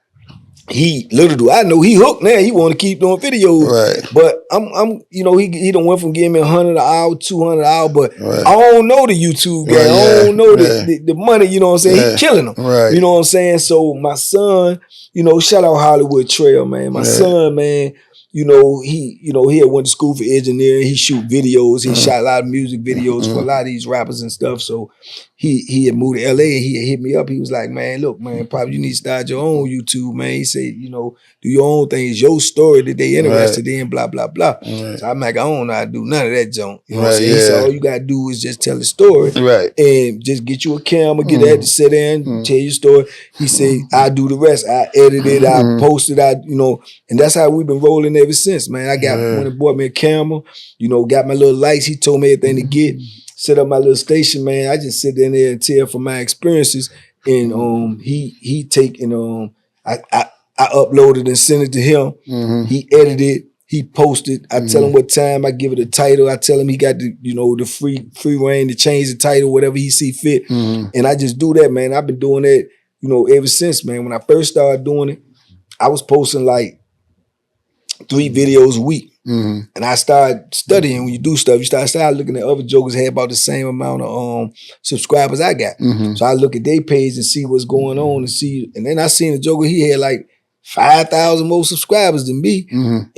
he little do I know he hooked now. He want to keep doing videos. Right, but I'm you know he done went from giving me $100 an hour, $200 an hour. But I don't know the YouTube guy. I don't know the money. You know what I'm saying? He killing them. Right, you know what I'm saying? So my son, you know, shout out Hollywood Trail, man. My son, man. You know, he had went to school for engineering. He shoot videos. He shot a lot of music videos for a lot of these rappers and stuff. So he had moved to LA and he had hit me up. He was like, man, look, man, probably you need to start your own YouTube, man. He said, you know, do your own thing. It's your story that they interested in, blah, blah, blah. So I'm like, I don't know how to do none of that junk. You know what I'm saying? He said, all you got to do is just tell the story. And just get you a camera, get that to sit there and tell your story. He said, I do the rest. I edit it, I post it, you know, and that's how we've been rolling ever since, man. I got when he bought me a camera, you know, got my little lights. He told me everything to get. Set up my little station, man. I just sit in there and tell from my experiences. And he take and I uploaded and sent it to him. He edited, he posted. I tell him what time, I give it a title. I tell him he got the, you know, the free reign to change the title, whatever he see fit. And I just do that, man. I've been doing that, you know, ever since, man. When I first started doing it, I was posting like 3 videos a week. And I started studying. When you do stuff, you start looking at other jokers had about the same amount of subscribers I got. So I look at their page and see what's going on and see. And then I seen a joker, he had like 5,000 more subscribers than me. And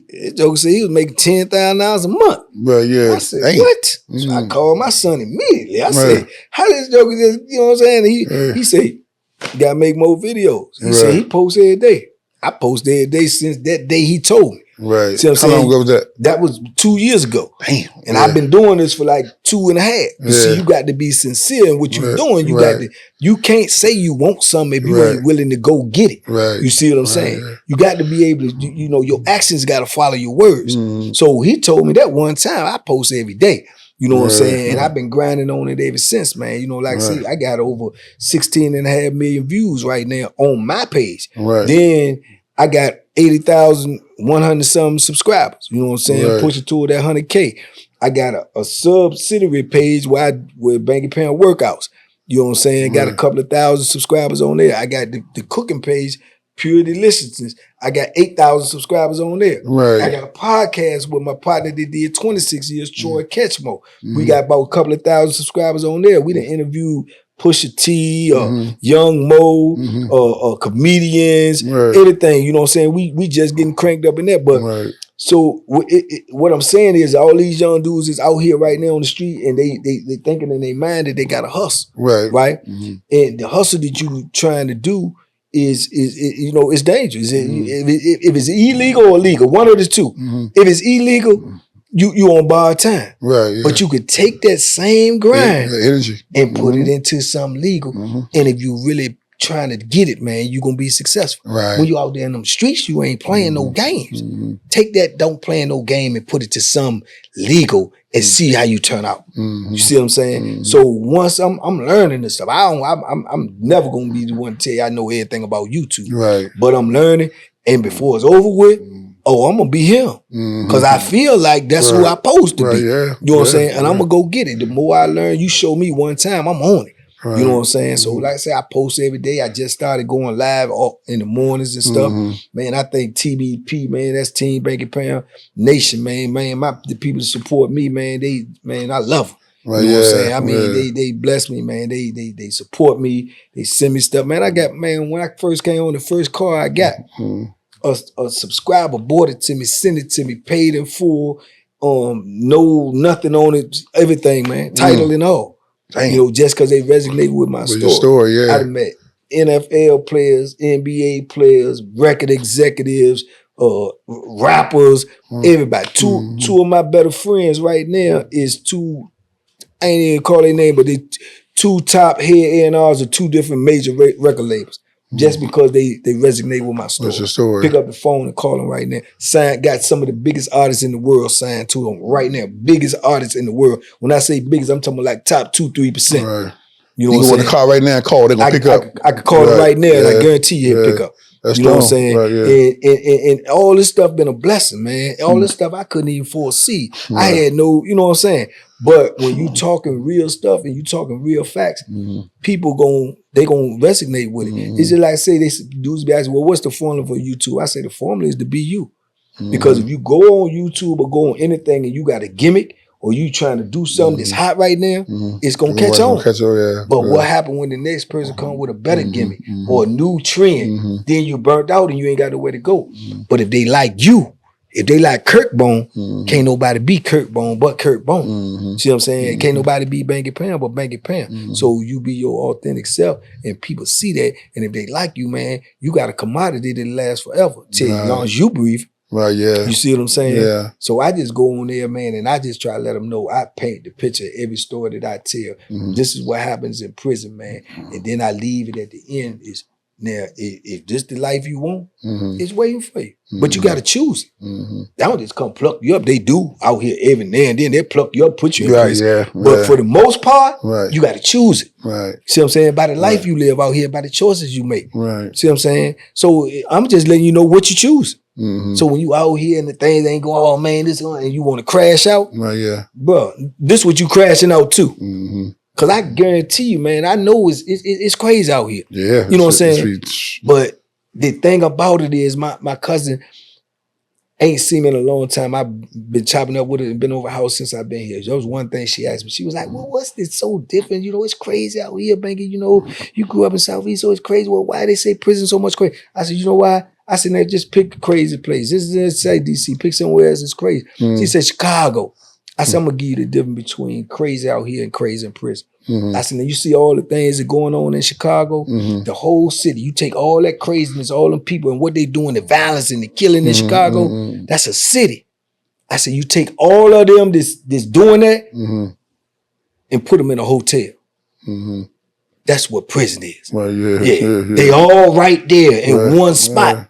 the joker said he was making $10,000 a month. I said, what? So I called my son immediately. I said, how this joker just, you know what I'm saying? He said, you gotta make more videos. He said he posts every day. I post every day since that day he told me. See what I'm saying? How long ago was that? That was 2 years ago. Damn. And I've been doing this for like 2.5. You see, you got to be sincere in what you're doing. You got to, you can't say you want something if you ain't willing to go get it. You see what I'm saying? You got to be able to, you know, your actions got to follow your words. So he told me that one time. I post every day. You know what I'm saying? And I've been grinding on it ever since, man. You know, like see, I got over 16.5 million views right now on my page. Then I got 80,000 100-something subscribers. You know what I'm saying? Right. Pushing toward that 100K. I got a subsidiary page where Banky Pound workouts. You know what I'm saying? Got a couple of thousand subscribers on there. I got the cooking page, Pure Deliciousness. I got 8,000 subscribers on there. Right. I got a podcast with my partner that did 26 years, Troy Ketchmo. We got about a couple of thousand subscribers on there. We done interviewed Pusha T, Young Mo, comedians, everything. You know what I'm saying? We just getting cranked up in there. But so what I'm saying is all these young dudes is out here right now on the street and they thinking in their mind that they got to hustle. Right? And the hustle that you trying to do is you know, it's dangerous. If it's illegal or legal, one of the two. If it's illegal, you on borrowed time. But you could take that same grind energy and put it into something legal. And if you really trying to get it, man, you're gonna be successful. When you out there in them streets, you ain't playing no games. Take that don't play no game and put it to some legal and see how you turn out. You see what I'm saying? So once I'm learning this stuff, I'm never gonna be the one to tell you I know everything about YouTube. But I'm learning, and before it's over with, I'm gonna be him. Cause I feel like that's who I'm supposed to be. You know what I'm saying? And I'm gonna go get it. The more I learn, you show me one time, I'm on it. You know what I'm saying? So like I say, I post every day. I just started going live in the mornings and stuff. Man, I think TBP, man, that's Team Banky Pound Nation, man. The people that support me, man, I love them. You know what I'm saying? I mean, they bless me, man. They support me. They send me stuff. Man, when I first came on, the first car I got, a subscriber bought it to me, sent it to me, paid in full, no nothing on it, everything, man, title and all. Damn. You know, just because they resonated with my story. I done met NFL players, NBA players, record executives, rappers, everybody. Two of my better friends right now is two, I ain't even call their name, but they two top head A&Rs of two different major record labels. Just because they resonate with my story. That's your story. Pick up the phone and call them right now. Got some of the biggest artists in the world signed to them right now. Biggest artists in the world. When I say biggest, I'm talking about like top 2-3%. Right. You know what I'm saying? saying? The car right now and call, they're going to pick up. I could call them right now and I guarantee you he'll pick up. That's you know what I'm saying? And and all this stuff been a blessing, man. All this stuff I couldn't even foresee. I had no, you know what I'm saying? But when you talking real stuff and you talking real facts, people they gonna resonate with it. It's just like say they dudes be asking, well, what's the formula for YouTube? I say the formula is to be you. Because if you go on YouTube or go on anything and you got a gimmick or you trying to do something that's hot right now, it's gonna catch on. But what happened when the next person come with a better gimmick or a new trend, then you burnt out and you ain't got nowhere to go. But if they like you, if they like Curtbone, can't nobody be Curtbone but Curtbone. See what I'm saying? Can't nobody be Banky Pound but Banky Pound. So you be your authentic self and people see that. And if they like you, man, you got a commodity that lasts forever. Till as long as you breathe. You see what I'm saying? So I just go on there, man, and I just try to let them know I paint the picture of every story that I tell. This is what happens in prison, man. And then I leave it at the end is, now, if this the life you want, it's waiting for you. But you got to choose it. They don't just come pluck you up. They do out here every now and then. They pluck you up, put you in prison. But for the most part, you got to choose it. See what I'm saying? By the life you live out here, by the choices you make. See what I'm saying? So I'm just letting you know what you choose. So when you out here and the things ain't going, oh man, this and you want to crash out, bro, this what you crashing out too. Cause I guarantee you, man, I know it's crazy out here. You know what I'm saying? But the thing about it is my cousin ain't seen me in a long time. I've been chopping up with her and been over her house since I've been here. That was one thing she asked me. She was like, well, what's this so different? You know, it's crazy out here, Banky. You know, you grew up in Southeast, so it's crazy. Well, why they say prison so much crazy? I said, you know why? I said, now just pick a crazy place. This is say DC, pick somewhere else that's crazy. She said, Chicago. I said, I'm gonna give you the difference between crazy out here and crazy in prison. I said, now you see all the things that going on in Chicago, the whole city, you take all that craziness, all them people and what they doing, the violence and the killing in Chicago, that's a city. I said, you take all of them that's doing that and put them in a hotel. That's what prison is. They all right there in one spot.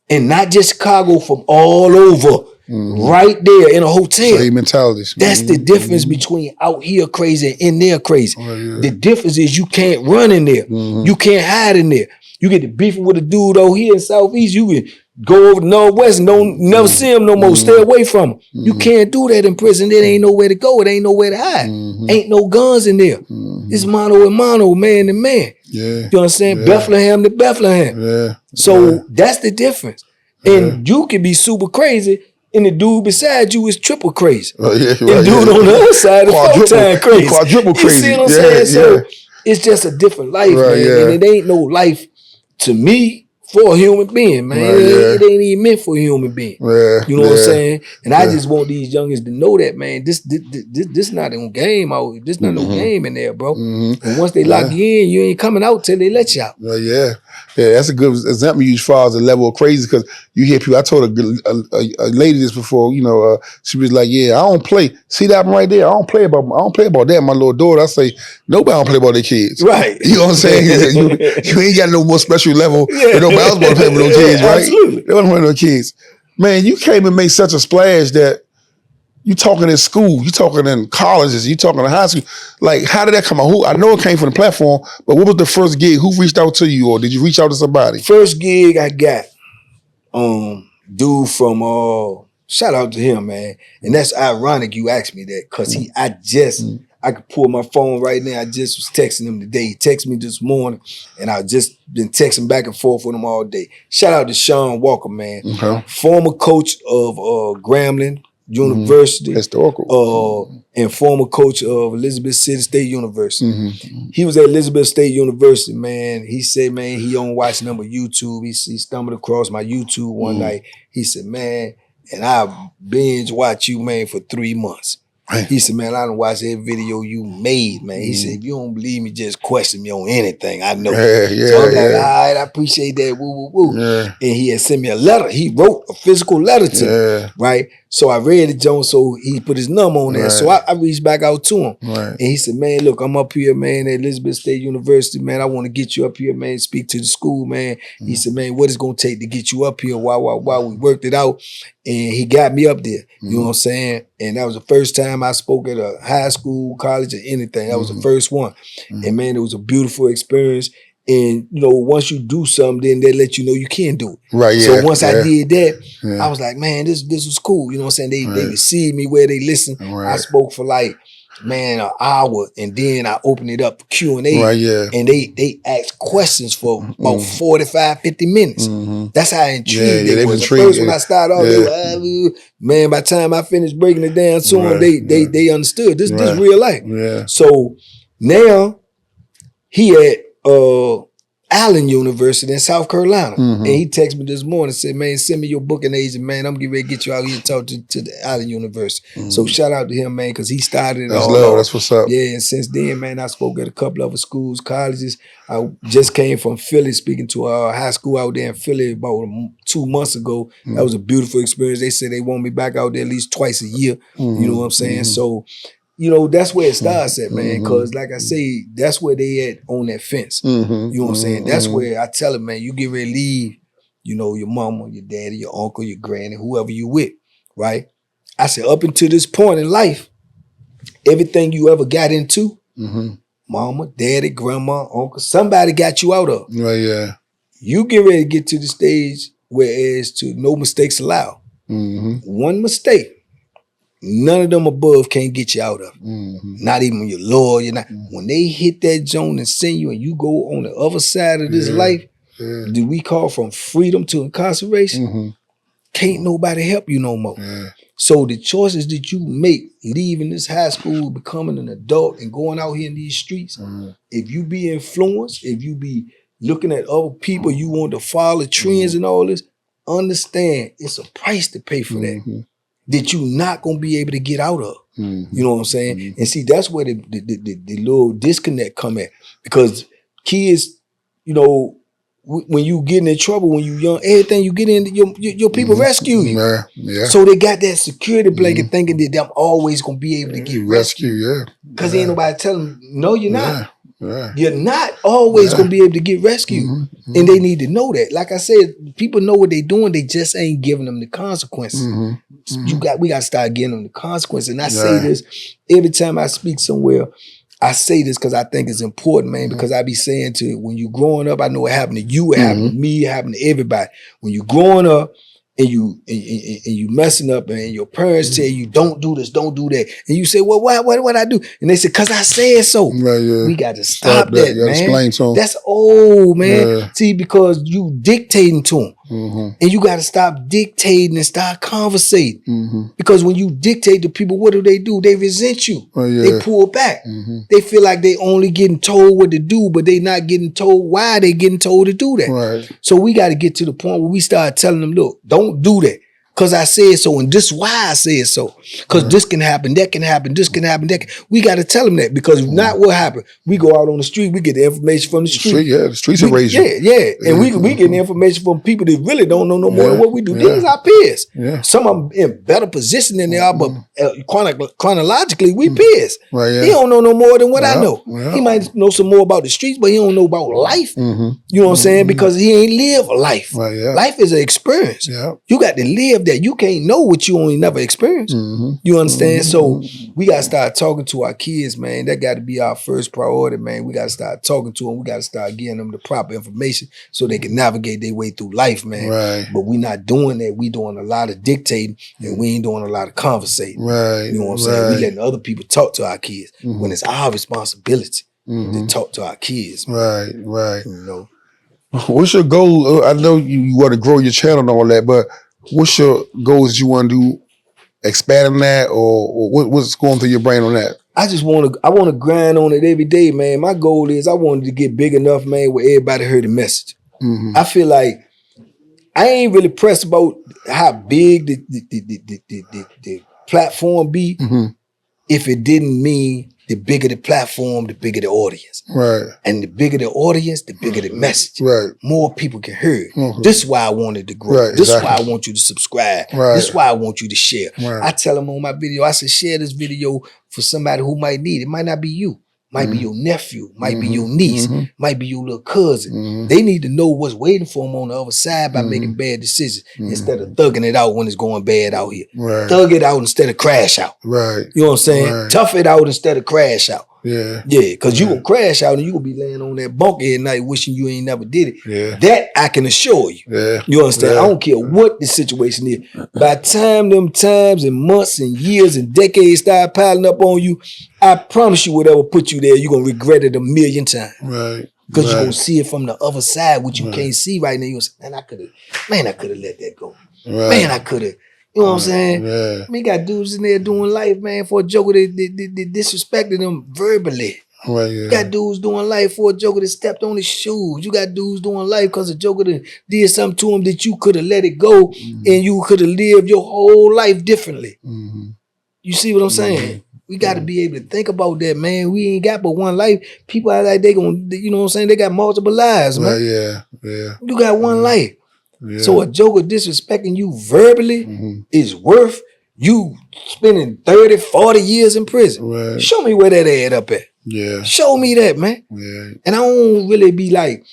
And not just Chicago, from all over. Right there in a hotel. Same mentalities. That's the difference between out here crazy and in there crazy. The difference is you can't run in there. You can't hide in there. You get to beefing with a dude out here in Southeast, you can go over Northwest and never see them no more. Stay away from them. You can't do that in prison. There ain't nowhere to go. It ain't nowhere to hide. Ain't no guns in there. It's mano and mano, man to man. Yeah. You understand? Yeah. Bethlehem to Bethlehem. Yeah. So that's the difference. And you can be super crazy, and the dude beside you is triple crazy. Yeah, right, and dude on the other side is 4 times crazy. Quadruple crazy. You see what I'm saying? So it's just a different life, man. And it ain't no life to me for a human being, man. It ain't even meant for a human being. You know what I'm saying? And I just want these youngins to know that, man. This not no game out. This not no game in there, bro. And once they lock you in, you ain't coming out till they let you out. Yeah, that's a good example you use as far as the level of crazy, because you hear people. I told a lady this before. You know, she was like, "Yeah, I don't play. See that one right there? I don't play about that." My little daughter, I say, nobody don't play about their kids. Right. You know what I'm saying? you ain't got no more special level. Nobody else want to play with no kids, right? Absolutely. They want to play with no kids. Man, you came and made such a splash that you talking in school, you talking in colleges, you talking in high school. Like, how did that come out? I know it came from the platform, but what was the first gig? Who reached out to you, or did you reach out to somebody? First gig I got, dude from shout out to him, man. And that's ironic you asked me that, because I could pull my phone right now. I just was texting him today. He texted me this morning, and I just been texting back and forth with him all day. Shout out to Sean Walker, man. Former coach of Grambling University. Historical. And former coach of Elizabeth City State University. He was at Elizabeth State University, man. He said, man, he on watching them on YouTube. He stumbled across my YouTube one night. He said, man, and I binge watch you, man, for 3 months. He said, man, I done watched every video you made, man. He said, if you don't believe me, just question me on anything. I know. So I'm like, all right, I appreciate that. Woo, woo, woo. And he had sent me a letter. He wrote a physical letter to me, right? So I read it, Jones, so he put his number on there. So I reached back out to him. And he said, man, look, I'm up here, man, at Elizabeth State University, man. I want to get you up here, man, speak to the school, man. He said, man, what it's going to take to get you up here? Why? We worked it out. And he got me up there. You know what I'm saying? And that was the first time I spoke at a high school, college, or anything. That was the first one. And man, it was a beautiful experience. And you know, once you do something, then they let you know you can do it. Right. So once I did that, I was like, man, this was cool. You know what I'm saying? They received me where they listened. I spoke for like, man, an hour, and then I opened it up for Q&A. And they asked questions for about 45, 50 minutes. That's how intrigued they was. At first, when I started off, they were, man, by the time I finished breaking it down to them, they understood. This real life. So now he at Allen University in South Carolina. And he texted me this morning and said, man, send me your booking agent, man. I'm getting ready to get you out here to talk to the Allen University. So shout out to him, man, because he started it all. Love. That's what's up. Yeah, and since then, man, I spoke at a couple of other schools, colleges. I just came from Philly, speaking to a high school out there in Philly about 2 months ago. That was a beautiful experience. They said they want me back out there at least twice a year. You know what I'm saying? So, you know, that's where it starts at, man, because like I say, that's where they at on that fence. You know what I'm saying? That's where I tell them, man, you get ready to leave, you know, your mama, your daddy, your uncle, your granny, whoever you with, right? I said, up until this point in life, everything you ever got into, mama, daddy, grandma, uncle, somebody got you out of. You get ready to get to the stage where it's to no mistakes allowed. One mistake, none of them above can't get you out of it. Not even your lawyer. When they hit that zone and send you and you go on the other side of this life, do we call from freedom to incarceration? Can't nobody help you no more. So the choices that you make, leaving this high school, becoming an adult and going out here in these streets, if you be influenced, if you be looking at other people, you want to follow trends and all this, understand it's a price to pay for that. That you're not gonna be able to get out of. You know what I'm saying? And see, that's where the little disconnect come at. Because kids, you know, when you getting in trouble, when you young, everything you get in, your people rescue you. So they got that security blanket thinking that I'm always gonna be able to get rescued. Because ain't nobody telling them, no, you're not. You're not always gonna be able to get rescued. And they need to know that. Like I said, people know what they're doing, they just ain't giving them the consequences. We gotta start giving them the consequences. And I say this every time I speak somewhere. I say this because I think it's important, man, because I be saying to when you growing up, I know it happened to you, it happened to me, it happened to everybody. When you growing up and you messing up and your parents tell you, don't do this, don't do that. And you say, well, what I do? And they say, because I said so. Right, yeah. We got to stop that, man. Explain to them. That's old, man. Yeah. See, because you dictating to them. And you got to stop dictating and start conversating. Because when you dictate to people, what do? They resent you. They pull back. They feel like they only getting told what to do, but they not getting told why they getting told to do that. Right. So we got to get to the point where we start telling them, look, don't do that. Because I said so, and this is why I said so. Because this can happen, that can happen, this can happen, that can. We got to tell them that, because not what happened. We go out on the street, we get the information from the street. The streets are raising. Yeah. And we get the information from people that really don't know no more than what we do. These are our peers. Some of them in better position than they are, but chronologically, we peers. Right, he don't know no more than what I know. He might know some more about the streets, but he don't know about life. You know what I'm saying? Because he ain't live life. Life is an experience. You got to live that. You can't know what you only never experienced. You understand? So we got to start talking to our kids, man. That got to be our first priority, man. We got to start talking to them. We got to start giving them the proper information so they can navigate their way through life, man. Right. But we not doing that. We doing a lot of dictating, and we ain't doing a lot of conversating. Right. You know what I'm saying? We letting other people talk to our kids when it's our responsibility to talk to our kids. Man. Right. You know. What's your goal? I know you want to grow your channel and all that, but what's your goals you want to do? Expand on that, or what's going through your brain on that? I want to grind on it every day, man. My goal is I wanted to get big enough, man, where everybody heard the message. I feel like I ain't really pressed about how big the platform be if it didn't mean the bigger the platform, the bigger the audience. Right. And the bigger the audience, the bigger the message. Right. More people can hear it. This is why I wanted to grow. Right, this is why I want you to subscribe. Right. This is why I want you to share. Right. I tell them on my video, I said, share this video for somebody who might need it. It might not be you. Might be your nephew, might be your niece, might be your little cousin. They need to know what's waiting for them on the other side by making bad decisions instead of thugging it out when it's going bad out here. Right. Thug it out instead of crash out. Right. You know what I'm saying? Right. Tough it out instead of crash out. Yeah. Yeah, because you gonna crash out and you gonna be laying on that bunk at night wishing you ain't never did it. Yeah. That I can assure you. Yeah. You understand? Yeah. I don't care what the situation is. By the time them times and months and years and decades start piling up on you, I promise you whatever put you there, you're gonna regret it 1,000,000 times. Right. Because you're gonna see it from the other side, which you can't see right now. You're gonna say, man, I could have let that go. Right. Man, I could have. You know what I'm saying? Yeah. I mean, you got dudes in there doing life, man, for a joker that disrespected them verbally. Right, yeah. You got dudes doing life for a joker that stepped on his shoes. You got dudes doing life because a joker that did something to him that you could have let it go and you could have lived your whole life differently. You see what I'm saying? We got to be able to think about that, man. We ain't got but one life. People are like, they gonna, you know what I'm saying? They got multiple lives, man. Right, yeah. You got one life. Yeah. So a joker disrespecting you verbally is worth you spending 30, 40 years in prison. Right. Show me where that add up at. Yeah. Show me that, man. Yeah. And I don't really be like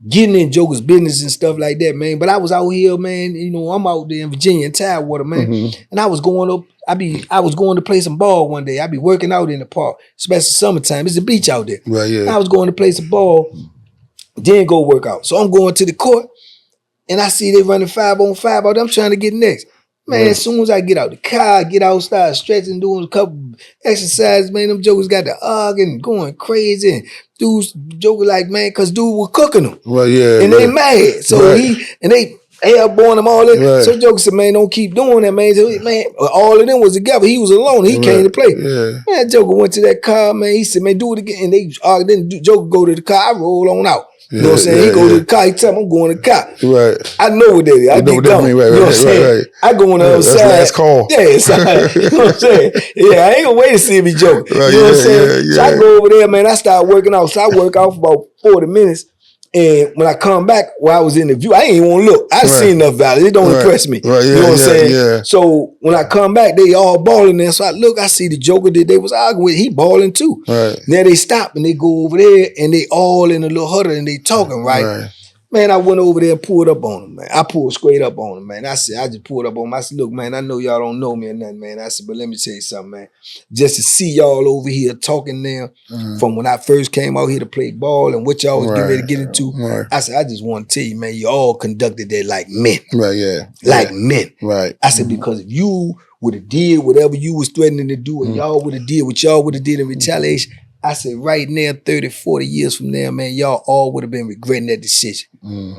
getting in jokers' business and stuff like that, man. But I was out here, man. You know, I'm out there in Virginia in Tidewater, man. And I was going up. I was going to play some ball one day. I be working out in the park, especially summertime. It's a beach out there. Right. Yeah. I was going to play some ball, then go work out. So I'm going to the court. And I see they running 5-on-5 out there. I'm trying to get next. Man, as soon as I get out the car, get out, start stretching, doing a couple exercises, man, them jokers got the arguing, going crazy. And dudes joking like, man, because dude was cooking them. Right, yeah. And they mad. So they airborne them all that. Right. So jokers said, man, don't keep doing that, man. So, man, all of them was together. He was alone. He came to play. Yeah. Man, Joker went to that car, man. He said, man, do it again. And they argued. Then Joker go to the car. I roll on out. You know what I'm saying? He go to the car. He tell me I'm going to the car. Right. I know what that is. I know what that mean. Right, you know what I'm saying? Right. I go on the other side. That's last call. Yeah, you know what I'm saying? Yeah, I ain't gonna wait to see if he joking. Right, you know what I'm saying? Yeah. So I go over there, man. I start working out. So I work out for about 40 minutes. And when I come back, while I was in the view, I ain't even want to look. I seen enough value. It don't impress me. Right, you know what I'm saying? Yeah. So when I come back, they all balling there. So I look, I see the joker that they was arguing with. He balling too. Right. Now they stop and they go over there and they all in a little huddle and they talking, right? Man, I went over there and pulled up on him, man. I pulled straight up on him, man. I just pulled up on him. I said, look, man, I know y'all don't know me or nothing, man. I said, but let me tell you something, man. Just to see y'all over here talking now from when I first came out here to play ball and what y'all was getting ready to get into, I said, I just want to tell you, man, you all conducted that like men. Right, yeah. Like men. Right. I said, because if you would have did whatever you was threatening to do and y'all would have did what y'all would have did in retaliation, I said, right now, 30, 40 years from now, man, y'all all would have been regretting that decision.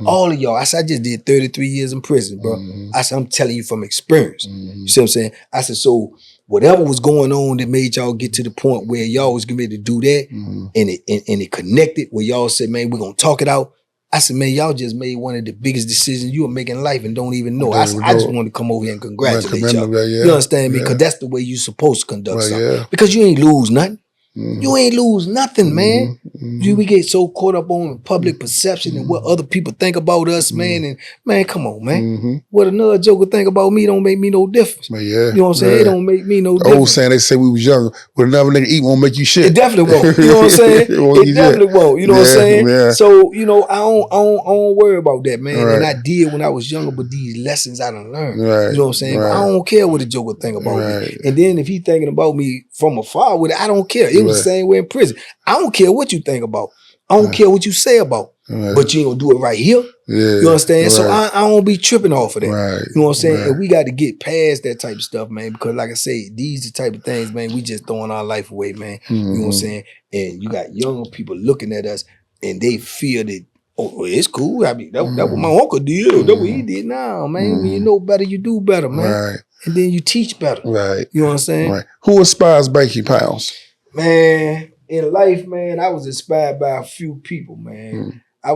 All of y'all. I said, I just did 33 years in prison, bro. I said, I'm telling you from experience. You see what I'm saying? I said, so whatever was going on that made y'all get to the point where y'all was getting ready to do that and it connected, where y'all said, man, we're going to talk it out. I said, man, y'all just made one of the biggest decisions you were making in life and don't even know. I just wanted to come over here and congratulate y'all. You understand me? Because that's the way you supposed to conduct something. Because you ain't lose nothing. You ain't lose nothing, man. We get so caught up on public perception and what other people think about us, man. And man, come on, man. What another joker think about me don't make me no difference. You know what I'm saying? It don't make me no difference. Old saying, they say we was young, but another nigga eat won't make you shit. It definitely won't. You know what I'm saying? It definitely won't. You know what I'm saying? Yeah. So, you know, I don't worry about that, man. And I did when I was younger, but these lessons I done learned. You know what I'm saying? But I don't care what a joker think about me. And then if he thinking about me from afar with it, I don't care. It was the same way in prison. I don't care what you think about. I don't care what you say about. But you ain't gonna do it right here. You understand? So I don't be tripping off of that. You know what I'm saying? And we got to get past that type of stuff, man. Because like I say, these the type of things, man, we just throwing our life away, man. You know what I'm saying? And you got young people looking at us and they feel that, oh, well, it's cool. I mean, that what my uncle did. That what he did. Nah, man. When you know better, you do better, man. And then you teach better. You know what I'm saying? Who inspires Banky Pounds? Man, in life, man, I was inspired by a few people, man. I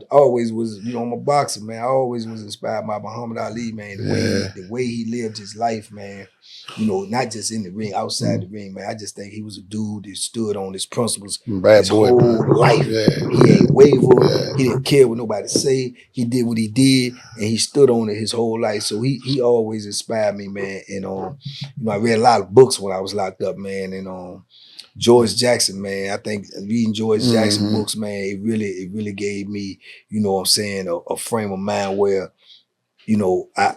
always was, you know, I'm a boxer, man. I always was inspired by Muhammad Ali, man. The way he lived his life, man. You know, not just in the ring, outside the ring, man. I just think he was a dude that stood on his principles his whole life. He ain't waver. He didn't care what nobody say. He did what he did, and he stood on it his whole life. So he always inspired me, man. And you know, I read a lot of books when I was locked up, man. And George Jackson, man, I think reading George Jackson books, man, it really gave me, you know what I'm saying, a frame of mind where, you know, I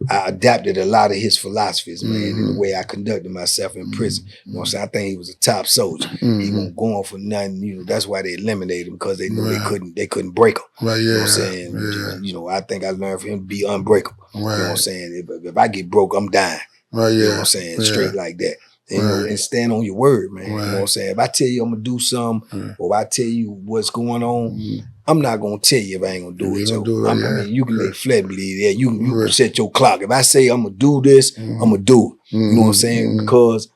adapted a lot of his philosophies, man, in the way I conducted myself in prison. You know what I'm saying? I think he was a top soldier. He wasn't going for nothing. You know, that's why they eliminated him, because they knew they couldn't break him. You know what I'm saying? You know, I think I learned from him to be unbreakable. You know what I'm saying? If I get broke, I'm dying. You know what I'm saying? Straight like that. You know, and stand on your word, man. You know what I'm saying? If I tell you I'm gonna do something, or if I tell you what's going on, I'm not gonna tell you if I ain't gonna do it. So I mean, you can lay flat and believe that. You can set your clock. If I say I'm gonna do this, I'm gonna do it. You know what I'm saying? Because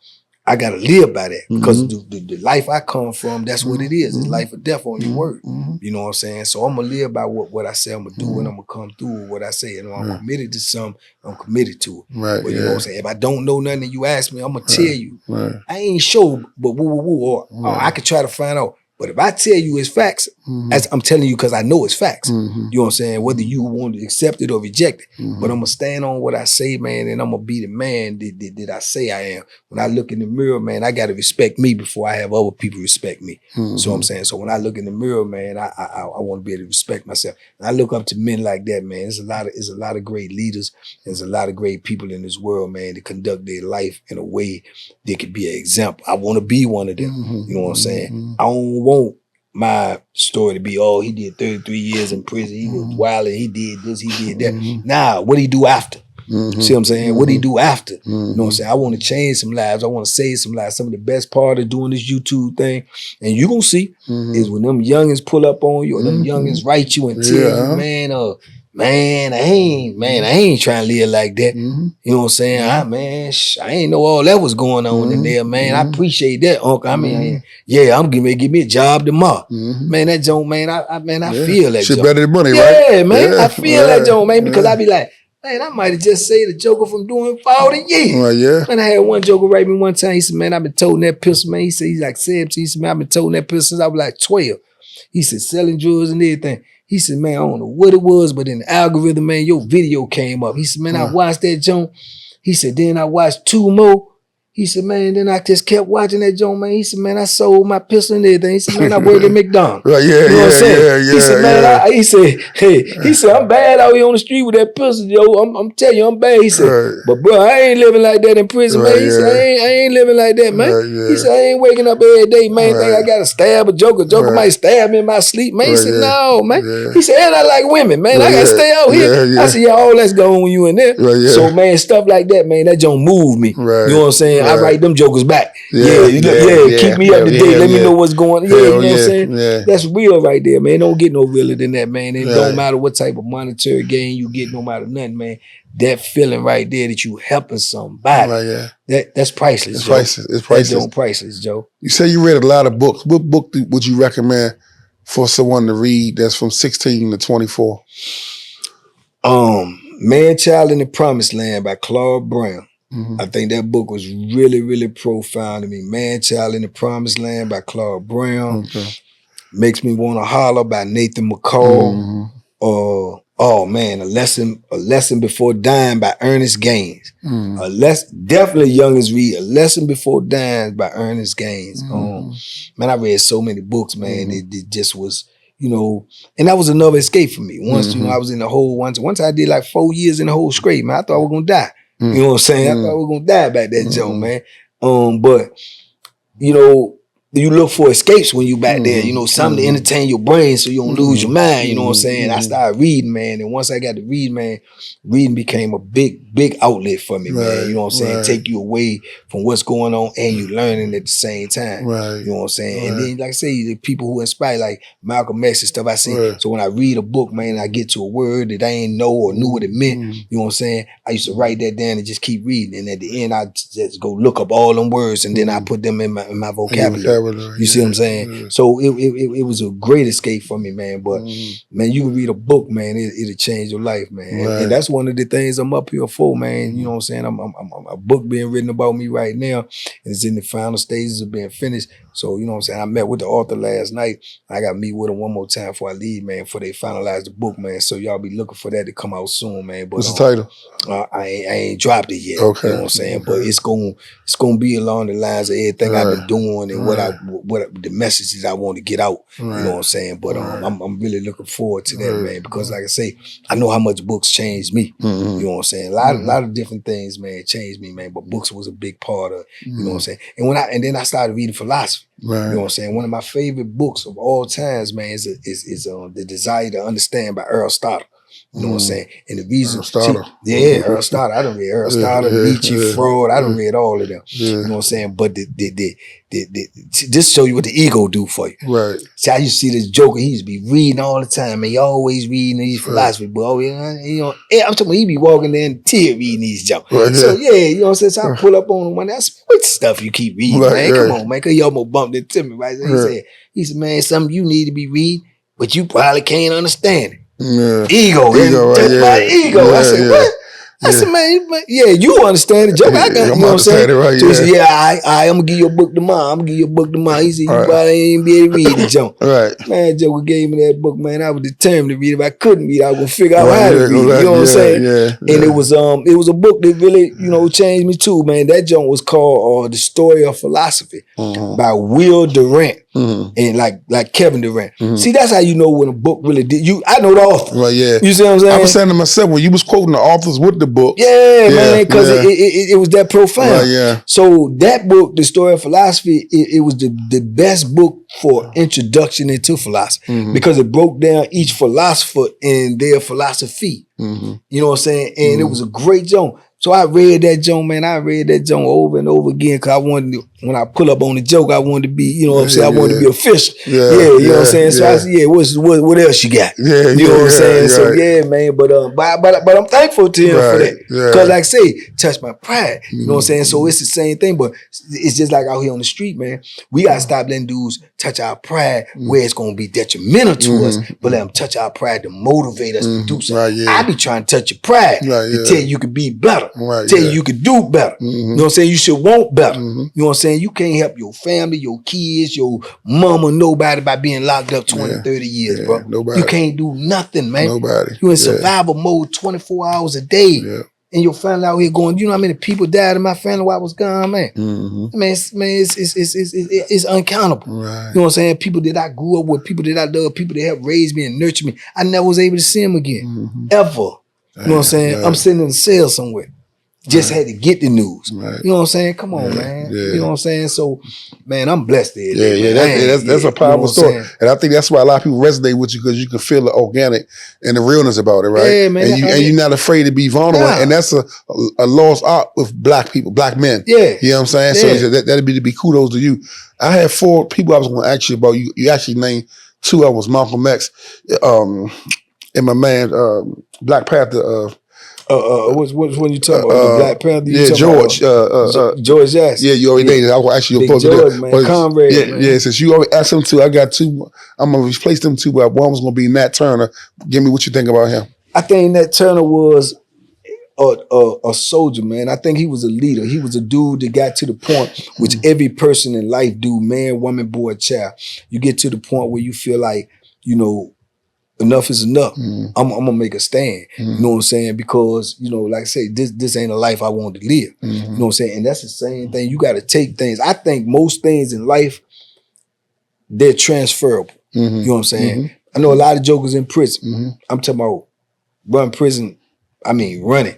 I gotta live by that. Because the life I come from, that's what it is. It's life or death on your word. You know what I'm saying? So I'm gonna live by what I say I'm gonna do, and I'm gonna come through with what I say. And I'm committed to something, I'm committed to it. But you know what I'm saying? If I don't know nothing and you ask me, I'm gonna tell you. I ain't sure, but or I could try to find out. But if I tell you it's facts, as I'm telling you because I know it's facts, you know what I'm saying? Whether you want to accept it or reject it. But I'm going to stand on what I say, man, and I'm going to be the man that I say I am. When I look in the mirror, man, I got to respect me before I have other people respect me. So I'm saying, so when I look in the mirror, man, I want to be able to respect myself. And I look up to men like that, man. There's a lot of great leaders. There's a lot of great people in this world, man, that conduct their life in a way that could be an example. I want to be one of them. You know what I'm saying? I don't want my story to be, oh, he did 33 years in prison, he was wild, and he did this, he did that. Nah, what he do after? See what I'm saying? What he do after? You know what I'm saying? I want to change some lives. I want to save some lives. Some of the best part of doing this YouTube thing, and you gonna see, is when them youngins pull up on you, or them youngins write you and tell you, man, I ain't trying to live like that. You know what I'm saying? I ain't know all that was going on in there, man. I appreciate that, Uncle. I mean, I'm getting ready to give me a job tomorrow. Man, that joint, man, I feel that shit joint. better than money, right? Yeah, man, I feel that joint, man, because I be like, man, I might have just saved the joker from doing 40 years. Man, I had one joker write me one time. He said, man, I've been toting that pistol, man. He said, he's like 17. He said, man, I've been toting that pistol since I was like 12. He said, selling drugs and everything. He said, man, I don't know what it was, but in the algorithm, man, your video came up. He said, man, I watched that joint. He said, then I watched two more. He said, man, then I just kept watching that joint, man. He said, man, I sold my pistol and everything. He said, man, I worked at McDonald's. Right, yeah, you know what I'm saying? He said, man, he said, I'm bad out here on the street with that pistol, yo. I'm telling you, I'm bad. He said, but bro, I ain't living like that in prison, man. He said, I ain't living like that, man. He said, I ain't waking up every day, man. Think I gotta stab a joker. Joker might stab me in my sleep, man. He said, no, man. He said, and I like women, man. I gotta stay out here. I said, yeah, all that's going when you in there. So, man, stuff like that, man, that don't move me. You know what I'm saying? I write them jokers back. Keep me up to date. Let me know what's going on. You know what I'm saying? That's real right there, man. Don't get no realer than that, man. It don't matter what type of monetary gain you get, no matter nothing, man. That feeling right there that you helping somebody, that's priceless. It's priceless. It's priceless. That's priceless, Joe. You say you read a lot of books. What book would you recommend for someone to read that's from 16 to 24? Man, Child in the Promised Land by Claude Brown. I think that book was really, really profound to me. Man, Child in the Promised Land by Claude Brown. Makes Me Want to Holler by Nathan McCall. Oh man, a lesson before dying by Ernest Gaines. Definitely youngest read. A Lesson Before Dying by Ernest Gaines. Man, I read so many books, man. It just was, you know, and that was another escape for me. Once, you know, I was in the hole once I did like 4 years in the hole straight, man. I thought I was gonna die. You know what I'm saying? I thought I was gonna die back that joint, man. But you know, you look for escapes when you back there, you know, something to entertain your brain so you don't lose your mind, you know what I'm saying? I started reading, man, and once I got to read, man, reading became a big outlet for me, man, you know what I'm saying? Take you away from what's going on and you learning at the same time, you know what I'm saying? And then, like I say, the people who inspire, like Malcolm X and stuff I see, so when I read a book, man, I get to a word that I ain't know or knew what it meant, you know what I'm saying? I used to write that down and just keep reading, and at the end, I just go look up all them words, and then I put them in my vocabulary. You see what I'm saying? So it was a great escape for me, man. But man, you can read a book, man, it'll change your life, man. And that's one of the things I'm up here for, man. You know what I'm saying? I'm a book being written about me right now, and it's in the final stages of being finished. So, you know what I'm saying? I met with the author last night. I got to meet with him one more time before I leave, man, before they finalize the book, man. So y'all be looking for that to come out soon, man. But, what's the title? I ain't dropped it yet. Okay. You know what I'm saying? But it's gonna be along the lines of everything I've been doing and what the messages I want to get out. You know what I'm saying? But I'm really looking forward to that, man, because like I say, I know how much books changed me. You know what I'm saying? A lot of different things, man, changed me, man. But books was a big part of, you know what I'm saying? And then I started reading philosophy. You know what I'm saying? One of my favorite books of all times, man, is The Desire to Understand by Aristotle. You know what I'm saying? And the reason, Aristotle. I done read Aristotle, Nietzsche, Freud. I done read all of them. You know what I'm saying? But just show you what the ego do for you. Right. See, I used to see this joker. He used to be reading all the time, and he always reading these philosophy books. You know, I'm talking about he be walking there in tears reading these jokes. So you know what I'm saying? So I pull up on him one day. I said, what stuff you keep reading, man? Come on, man. Cause he almost bumped into me, right? So he said, man, something you need to be reading, but you probably can't understand it. Ego, just my ego. I said, what? I said, man, you understand the joke. I got, you know what I'm saying? So he said, I'm gonna give you a book tomorrow. He said, you probably ain't be able to read the joke. Man, Joker gave me that book, man. I was determined to read it. If I couldn't read it, I was gonna figure out how to read it. You know what I'm saying? And it was a book that really, you know, changed me too, man. That joke was called The Story of Philosophy by Will Durant. And like Kevin Durant. See, that's how you know when a book really did. I know the author. You see what I'm saying? I was saying to myself, when you was quoting the authors with the book. Man, because it was that profound. So that book, The Story of Philosophy, it was the best book for introduction into philosophy because it broke down each philosopher and their philosophy. You know what I'm saying? And it was a great joke. So I read that joke, man. I read that joke over and over again because I wanted to, when I pull up on the joke, I wanted to be, you know what I'm saying? I wanted to be official. You know what I'm saying? So I said, what else you got? You know what I'm saying? So man, but I'm thankful to him for that. Because like I say, touch my pride. You know what I'm saying? So it's the same thing, but it's just like out here on the street, man. We gotta stop letting dudes touch our pride where it's gonna be detrimental to us, but let them touch our pride to motivate us to do something. I be trying to touch your pride to tell you could be better. Tell you could do better. You know what I'm saying? You should want better. You know what I'm saying? You can't help your family, your kids, your mama, nobody by being locked up 20, 30 years, bro. Nobody. You can't do nothing, man. Nobody. You in survival mode 24 hours a day. and your family out here going, you know how many people died in my family while I was gone, man? Man, it's uncountable. Right. You know what I'm saying? People that I grew up with, people that I love, people that helped raise me and nurture me. I never was able to see them again. Ever. You know what I'm saying? Right. I'm sitting in a cell somewhere. Just had to get the news. Right. You know what I'm saying? Come on, man. Yeah. You know what I'm saying? So, man, I'm blessed there. That's a powerful story. And I think that's why a lot of people resonate with you, because you can feel the organic and the realness about it, right? Yeah, man. And you're not afraid to be vulnerable. And that's a lost art with black people, black men. Yeah. You know what I'm saying? So that'd be kudos to you. I had 4 people I was going to ask you about. You actually named 2 of them was Malcolm X, and my man, Black Panther, which one you talking about? Black Panther? George. George Jackson. Yeah, you already named it. I will ask you Big George, man. Comrade, man. Yeah, since you already asked him 2, I got 2. I'm going to replace them 2, but one was going to be Nat Turner. Give me what you think about him. I think Nat Turner was a soldier, man. I think he was a leader. He was a dude that got to the point, which every person in life do, man, woman, boy, child. You get to the point where you feel like, you know, enough is enough. I'm gonna make a stand. You know what I'm saying? Because, you know, like I say, this ain't a life I want to live. You know what I'm saying? And that's the same thing. You got to take things. I think most things in life, they're transferable. You know what I'm saying? I know a lot of jokers in prison. I'm talking about run prison. I mean, running.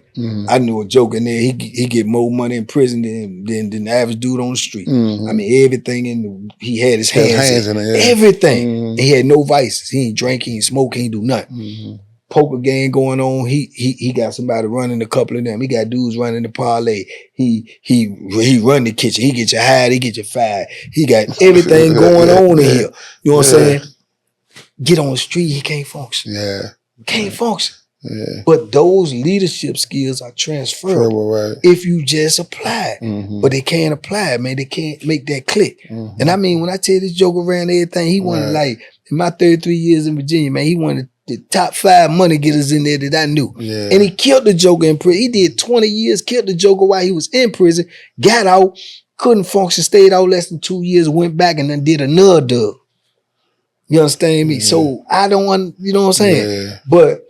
I knew a joker in there. He get more money in prison than the average dude on the street. I mean, everything he had his hands in it. Everything. He had no vices. He ain't drink, he ain't smoke, he ain't do nothing. Poker game going on. He got somebody running a couple of them. He got dudes running the parlay. He run the kitchen. He get you high, he get you fired. He got everything going on in here. You know what I'm saying? Get on the street, he can't function. Can't function. But those leadership skills are transferable if you just apply it. But they can't apply it, man. They can't make that click. And I mean, when I tell this joke around everything, he wanted, like, in my 33 years in Virginia, man, he wanted the top 5 money getters in there that I knew. And he killed the joker in prison. He did 20 years, killed the joker while he was in prison, got out, couldn't function, stayed out less than 2 years, went back and then did another dub. You understand me? So I don't want, you know what I'm saying? But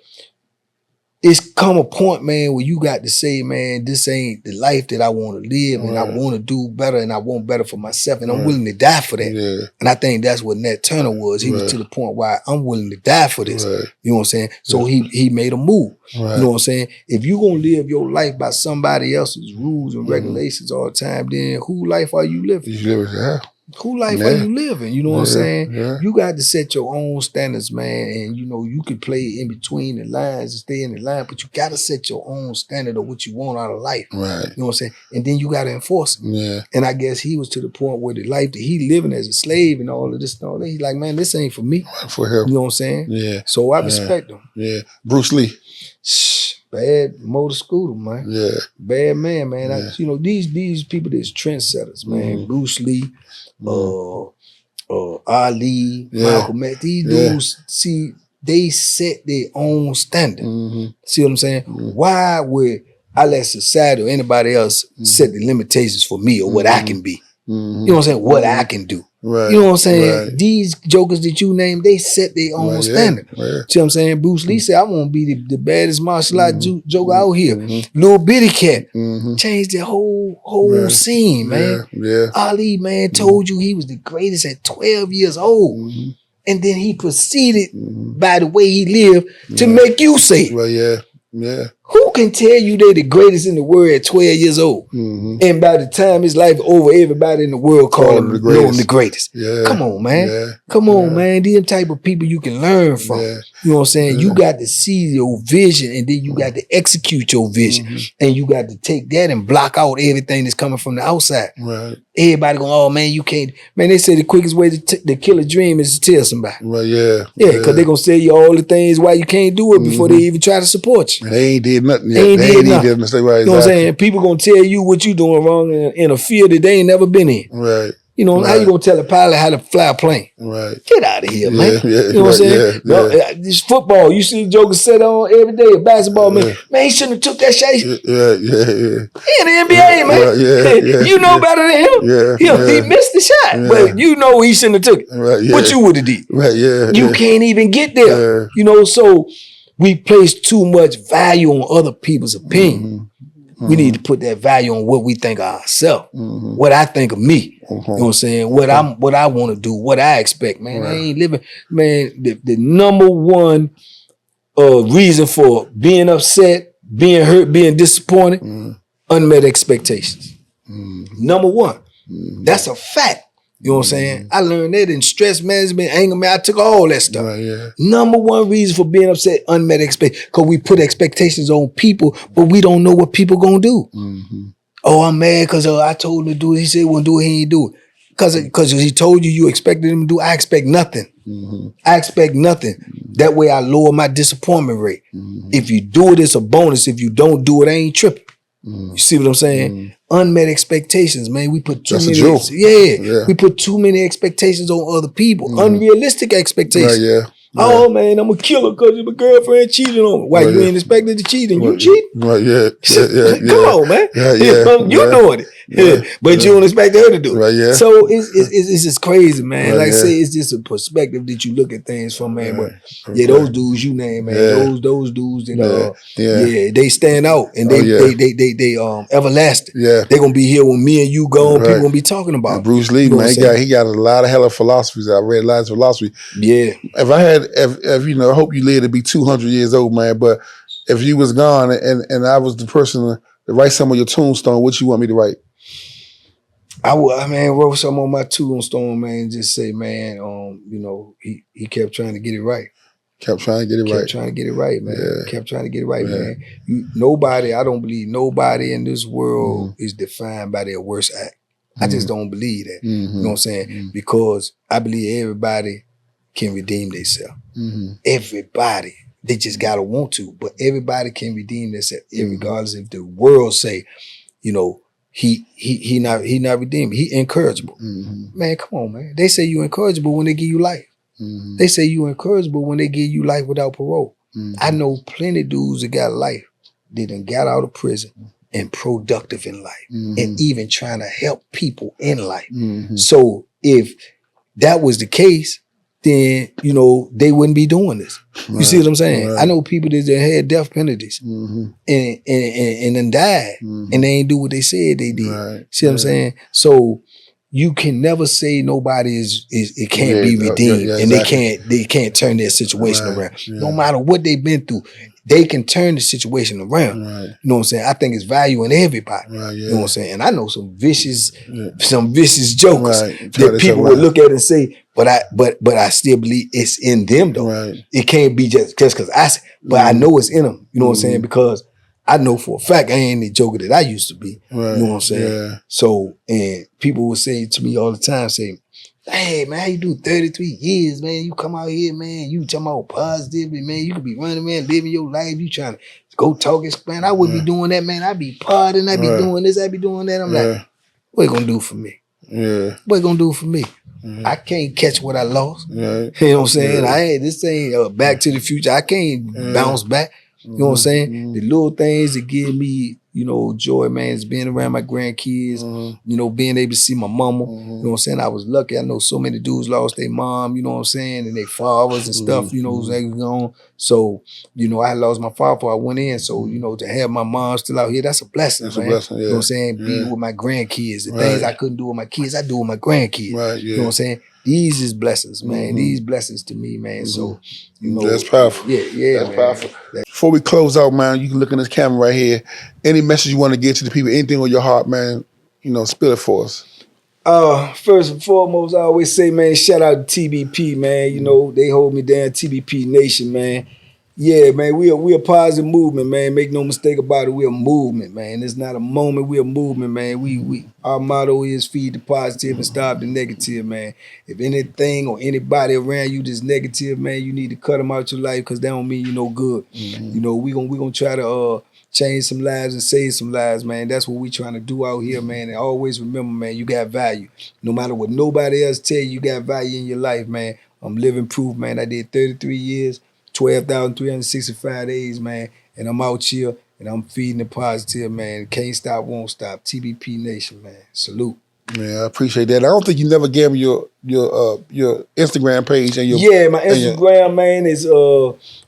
it's come a point, man, where you got to say, man, this ain't the life that I want to live, and I want to do better, and I want better for myself, and I'm willing to die for that. And I think that's what Nat Turner was. He was to the point where I'm willing to die for this. You know what I'm saying? So he made a move. You know what I'm saying? If you gonna live your life by somebody else's rules and regulations all the time, then who life are you living? Who life are you living? You know what I'm saying? You got to set your own standards, man. And, you know, you can play in between the lines and stay in the line, but you got to set your own standard of what you want out of life. You know what I'm saying? And then you got to enforce it. And I guess he was to the point where the life that he living as a slave and all of this and all that, he's like, man, this ain't for me. For him. You know what I'm saying? So I respect him. Bruce Lee. Bad motor scooter, man. Bad man, man. You know, these people that's trendsetters, man. Bruce Lee, Ali, Malcolm X, these dudes, see, they set their own standard. See what I'm saying? Why would I let society or anybody else set the limitations for me or what I can be? You know what I'm saying? What I can do. You know what I'm saying? These jokers that you name, they set their own standard. See what I'm saying? Bruce Lee said, I want to be the baddest martial art joker out here. Little bitty cat. Changed the whole scene, man. Ali, man, told you he was the greatest at 12 years old. And then he proceeded, by the way he lived, to make you say it. Who can tell you they the greatest in the world at 12 years old? And by the time his life over, everybody in the world call him the greatest. Come on, man. Come on, man. These type of people you can learn from. You know what I'm saying? You got to see your vision, and then you got to execute your vision. And you got to take that and block out everything that's coming from the outside. Everybody going, oh, man, you can't. Man, they say the quickest way to kill a dream is to tell somebody. Because they're going to tell you all the things why you can't do it before they even try to support you. And they ain't did nothing yet. They ain't did nothing. You know what I'm saying? People going to tell you what you doing wrong in a field that they ain't never been in. You know, how you gonna tell a pilot how to fly a plane? Get out of here, man. You know what I'm saying? This football, you see jokers set on every day. Basketball, man, he shouldn't have took that shot. He in the NBA, man. You know better than him. He missed the shot, but you know he shouldn't have took it. What you would have did. You can't even get there. You know, so we place too much value on other people's opinion. We need to put that value on what we think of ourselves, what I think of me. You know what I'm saying? What I want to do, what I expect, man. I ain't living, man. The number one reason for being upset, being hurt, being disappointed, unmet expectations. Number one. That's a fact. You know what I'm saying? I learned that in stress management, anger management. I took all that stuff. Number one reason for being upset, unmet expectations. Because we put expectations on people, but we don't know what people gonna do. Oh, I'm mad because I told him to do it. He said he won't do it. He ain't do it. Because he told you expected him to do it. I expect nothing. I expect nothing. That way I lower my disappointment rate. If you do it, it's a bonus. If you don't do it, I ain't tripping. You see what I'm saying? Unmet expectations, man. We put too many. We put too many expectations on other people. Unrealistic expectations. Oh man, I'm a killer because my girlfriend cheated on me. Why you ain't expected to cheat and you cheat? Come on, man. You doing it. But you don't expect her to do it. So it's just crazy, man. Like I say, it's just a perspective that you look at things from, man. But those dudes you name, man, those dudes that they stand out and they everlasting. They gonna be here when me and you gone. People gonna be talking about. And Bruce Lee, man, he got a lot of hella philosophies. I read lots of philosophy. If I had, if you know, I hope you live to be 200 years old, man. But if you was gone and I was the person to write some of your tombstone, what you want me to write? I wrote some on my tombstone, man. Just say, man, you know, he kept trying to get it right. Kept trying to get it right. Kept trying to get it right, man. Kept trying to get it right, man. I don't believe nobody in this world is defined by their worst act. I just don't believe that. You know what I'm saying? Because I believe everybody can redeem themselves. Everybody. They just gotta want to. But everybody can redeem themselves, regardless if the world say, you know, he not redeemable. He incorrigible. Man, come on, man. They say you incorrigible when they give you life. They say you incorrigible when they give you life without parole. I know plenty of dudes that got life. They done got out of prison and productive in life and even trying to help people in life. So if that was the case, then, you know, they wouldn't be doing this. You see what I'm saying? I know people that had death penalties and then died and they ain't do what they said they did. See what I'm saying? So you can never say nobody it can't be redeemed and they can't turn their situation around. No matter what they've been through, they can turn the situation around. You know what I'm saying? I think it's value in everybody. You know what I'm saying? And I know some vicious jokers that people would look at and say, but I still believe it's in them though. It can't be just because I say, but I know it's in them. You know what I'm saying? Because I know for a fact I ain't the joker that I used to be. You know what I'm saying? So, and people would say to me all the time, say, hey man, how you do 33 years, man? You come out here, man, you talking about positively, man. You could be running, man, living your life. You trying to go talk, man. I wouldn't be doing that, man. I'd be partying, I'd be doing this, I'd be doing that. I'm like, what you gonna do for me? What you gonna do for me? I can't catch what I lost. You know what I'm saying? This ain't Back to the Future. I can't bounce back. You know what I'm saying? The little things that give me, you know, joy, man, is being around my grandkids, you know, being able to see my mama. You know what I'm saying? I was lucky. I know so many dudes lost their mom, you know what I'm saying, and their fathers and stuff, you know, on. So, you know, I lost my father before I went in. So, you know, to have my mom still out here, that's a blessing, man. You know what I'm saying? Being with my grandkids. The things I couldn't do with my kids, I do with my grandkids. You know what I'm saying? These is blessings, man. These blessings to me, man. So, you know. That's powerful. That's powerful. Before we close out, man, you can look in this camera right here. Any message you want to get to the people, anything on your heart, man, you know, spill it for us. First and foremost, I always say, man, shout out to TBP, man. You know, they hold me down, TBP Nation, man. Yeah, man, we a positive movement, man. Make no mistake about it, we're a movement, man. It's not a moment, we're a movement, man. Our motto is feed the positive and stop the negative, man. If anything or anybody around you that's negative, man, you need to cut them out your life because that don't mean you no good. You know, we gonna try to change some lives and save some lives, man. That's what we trying to do out here, man. And always remember, man, you got value. No matter what nobody else tell you, you got value in your life, man. I'm living proof, man. I did 33 years. 12,365 days, man, and I'm out here and I'm feeding the positive, man. Can't stop, won't stop. TBP Nation, man. Salute. Man, I appreciate that. I don't think you never gave me your Instagram page and your my Instagram man is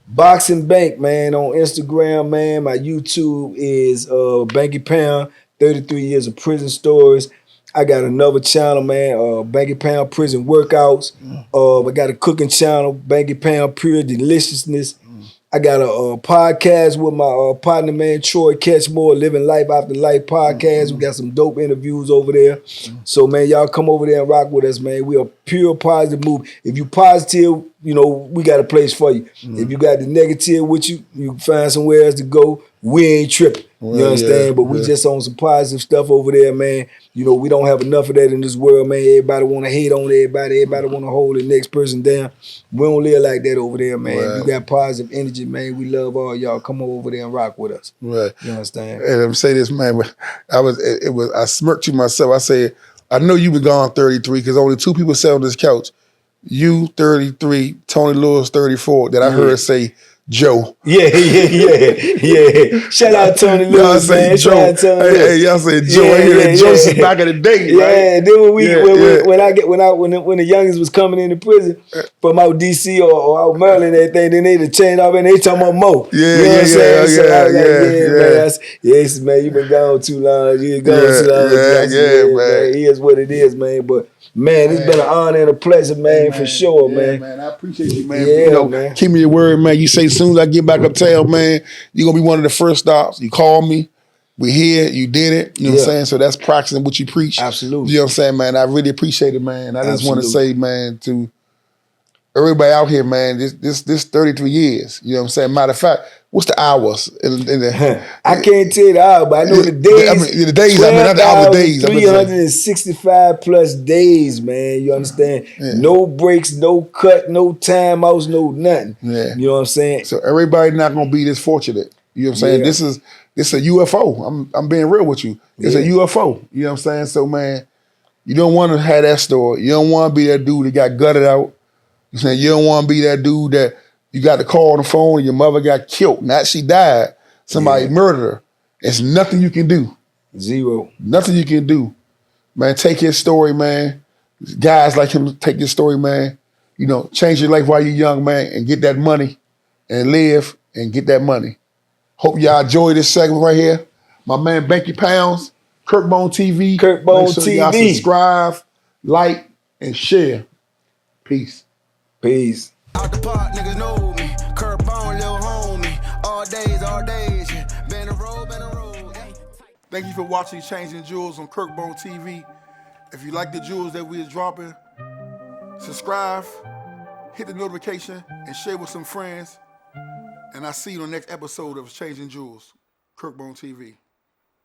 Boxing Bank man on Instagram man. My YouTube is Banky Pound. 33 years of prison stories. I got another channel man, Banky Pound Prison Workouts. I got a cooking channel, Banky Pound Pure Deliciousness. I got a podcast with my partner, man, Troy Catchmore, Living Life After Life podcast. We got some dope interviews over there. So, man, y'all come over there and rock with us, man. We are pure positive move. If you positive, you know, we got a place for you. If you got the negative with you, you find somewhere else to go. We ain't tripping. You understand? But we just on some positive stuff over there, man. You know, we don't have enough of that in this world, man. Everybody want to hate on everybody. Everybody want to hold the next person down. We don't live like that over there, man. You got positive energy, man. We love all y'all. Come over there and rock with us. Right. You understand? And I'm saying this, man. I smirked to myself. I said, I know you been gone 33 because only 2 people sat on this couch. You 33, Tony Lewis 34. That I heard say Joe. Yeah. Shout out Tony Lewis, man. Joe. Shout out Tony Lewis. Hey, y'all say Joe. I hear Joe since back in the day, right? Yeah. Then when the youngest was coming into prison from out DC or out Maryland, and everything, then they changed up and they talking about Mo. You know what I'm saying? So I was like, man, man, you been gone too long. You been gone too long. Man. It is what it is, man. But man, it's been an honor and a pleasure, man, for sure, man. Man, I appreciate you, man. You know, man. Keep me your word, man. You say as soon as I get back uptown, man, you're gonna be one of the first stops. You call me, we here, you did it. You know what I'm saying? So that's practicing what you preach. Absolutely. You know what I'm saying, man? I really appreciate it, man. I just want to say, man, to everybody out here, man, this 33 years. You know what I'm saying? Matter of fact, what's the hours? I can't tell you the hours, but I know the days. The days, not the hours, days. 365 plus days, man. You understand? No breaks, no cut, no timeouts, no nothing. You know what I'm saying? So everybody not gonna be this fortunate. You know what I'm saying? This is a UFO. I'm being real with you. It's a UFO. You know what I'm saying? So, man, you don't want to have that story. You don't want to be that dude that got gutted out. You know, you don't want to be that dude that you got to call on the phone and your mother got killed. Not she died. Somebody murdered her. It's nothing you can do. Zero. Nothing you can do. Man, take his story, man. Guys like him, take his story, man. You know, change your life while you're young, man, and get that money and live and get that money. Hope y'all enjoy this segment right here. My man, Banky Pounds, Curtbone TV. Curtbone TV. Y'all subscribe, like, and share. Peace. Peace. Out the park, niggas know me. Curtbone, little homie. All days, yeah. Been a roll. Thank you for watching Changing Jewels on Curtbone TV. If you like the jewels that we is dropping, subscribe, hit the notification, and share with some friends. And I'll see you on the next episode of Changing Jewels, Curtbone TV.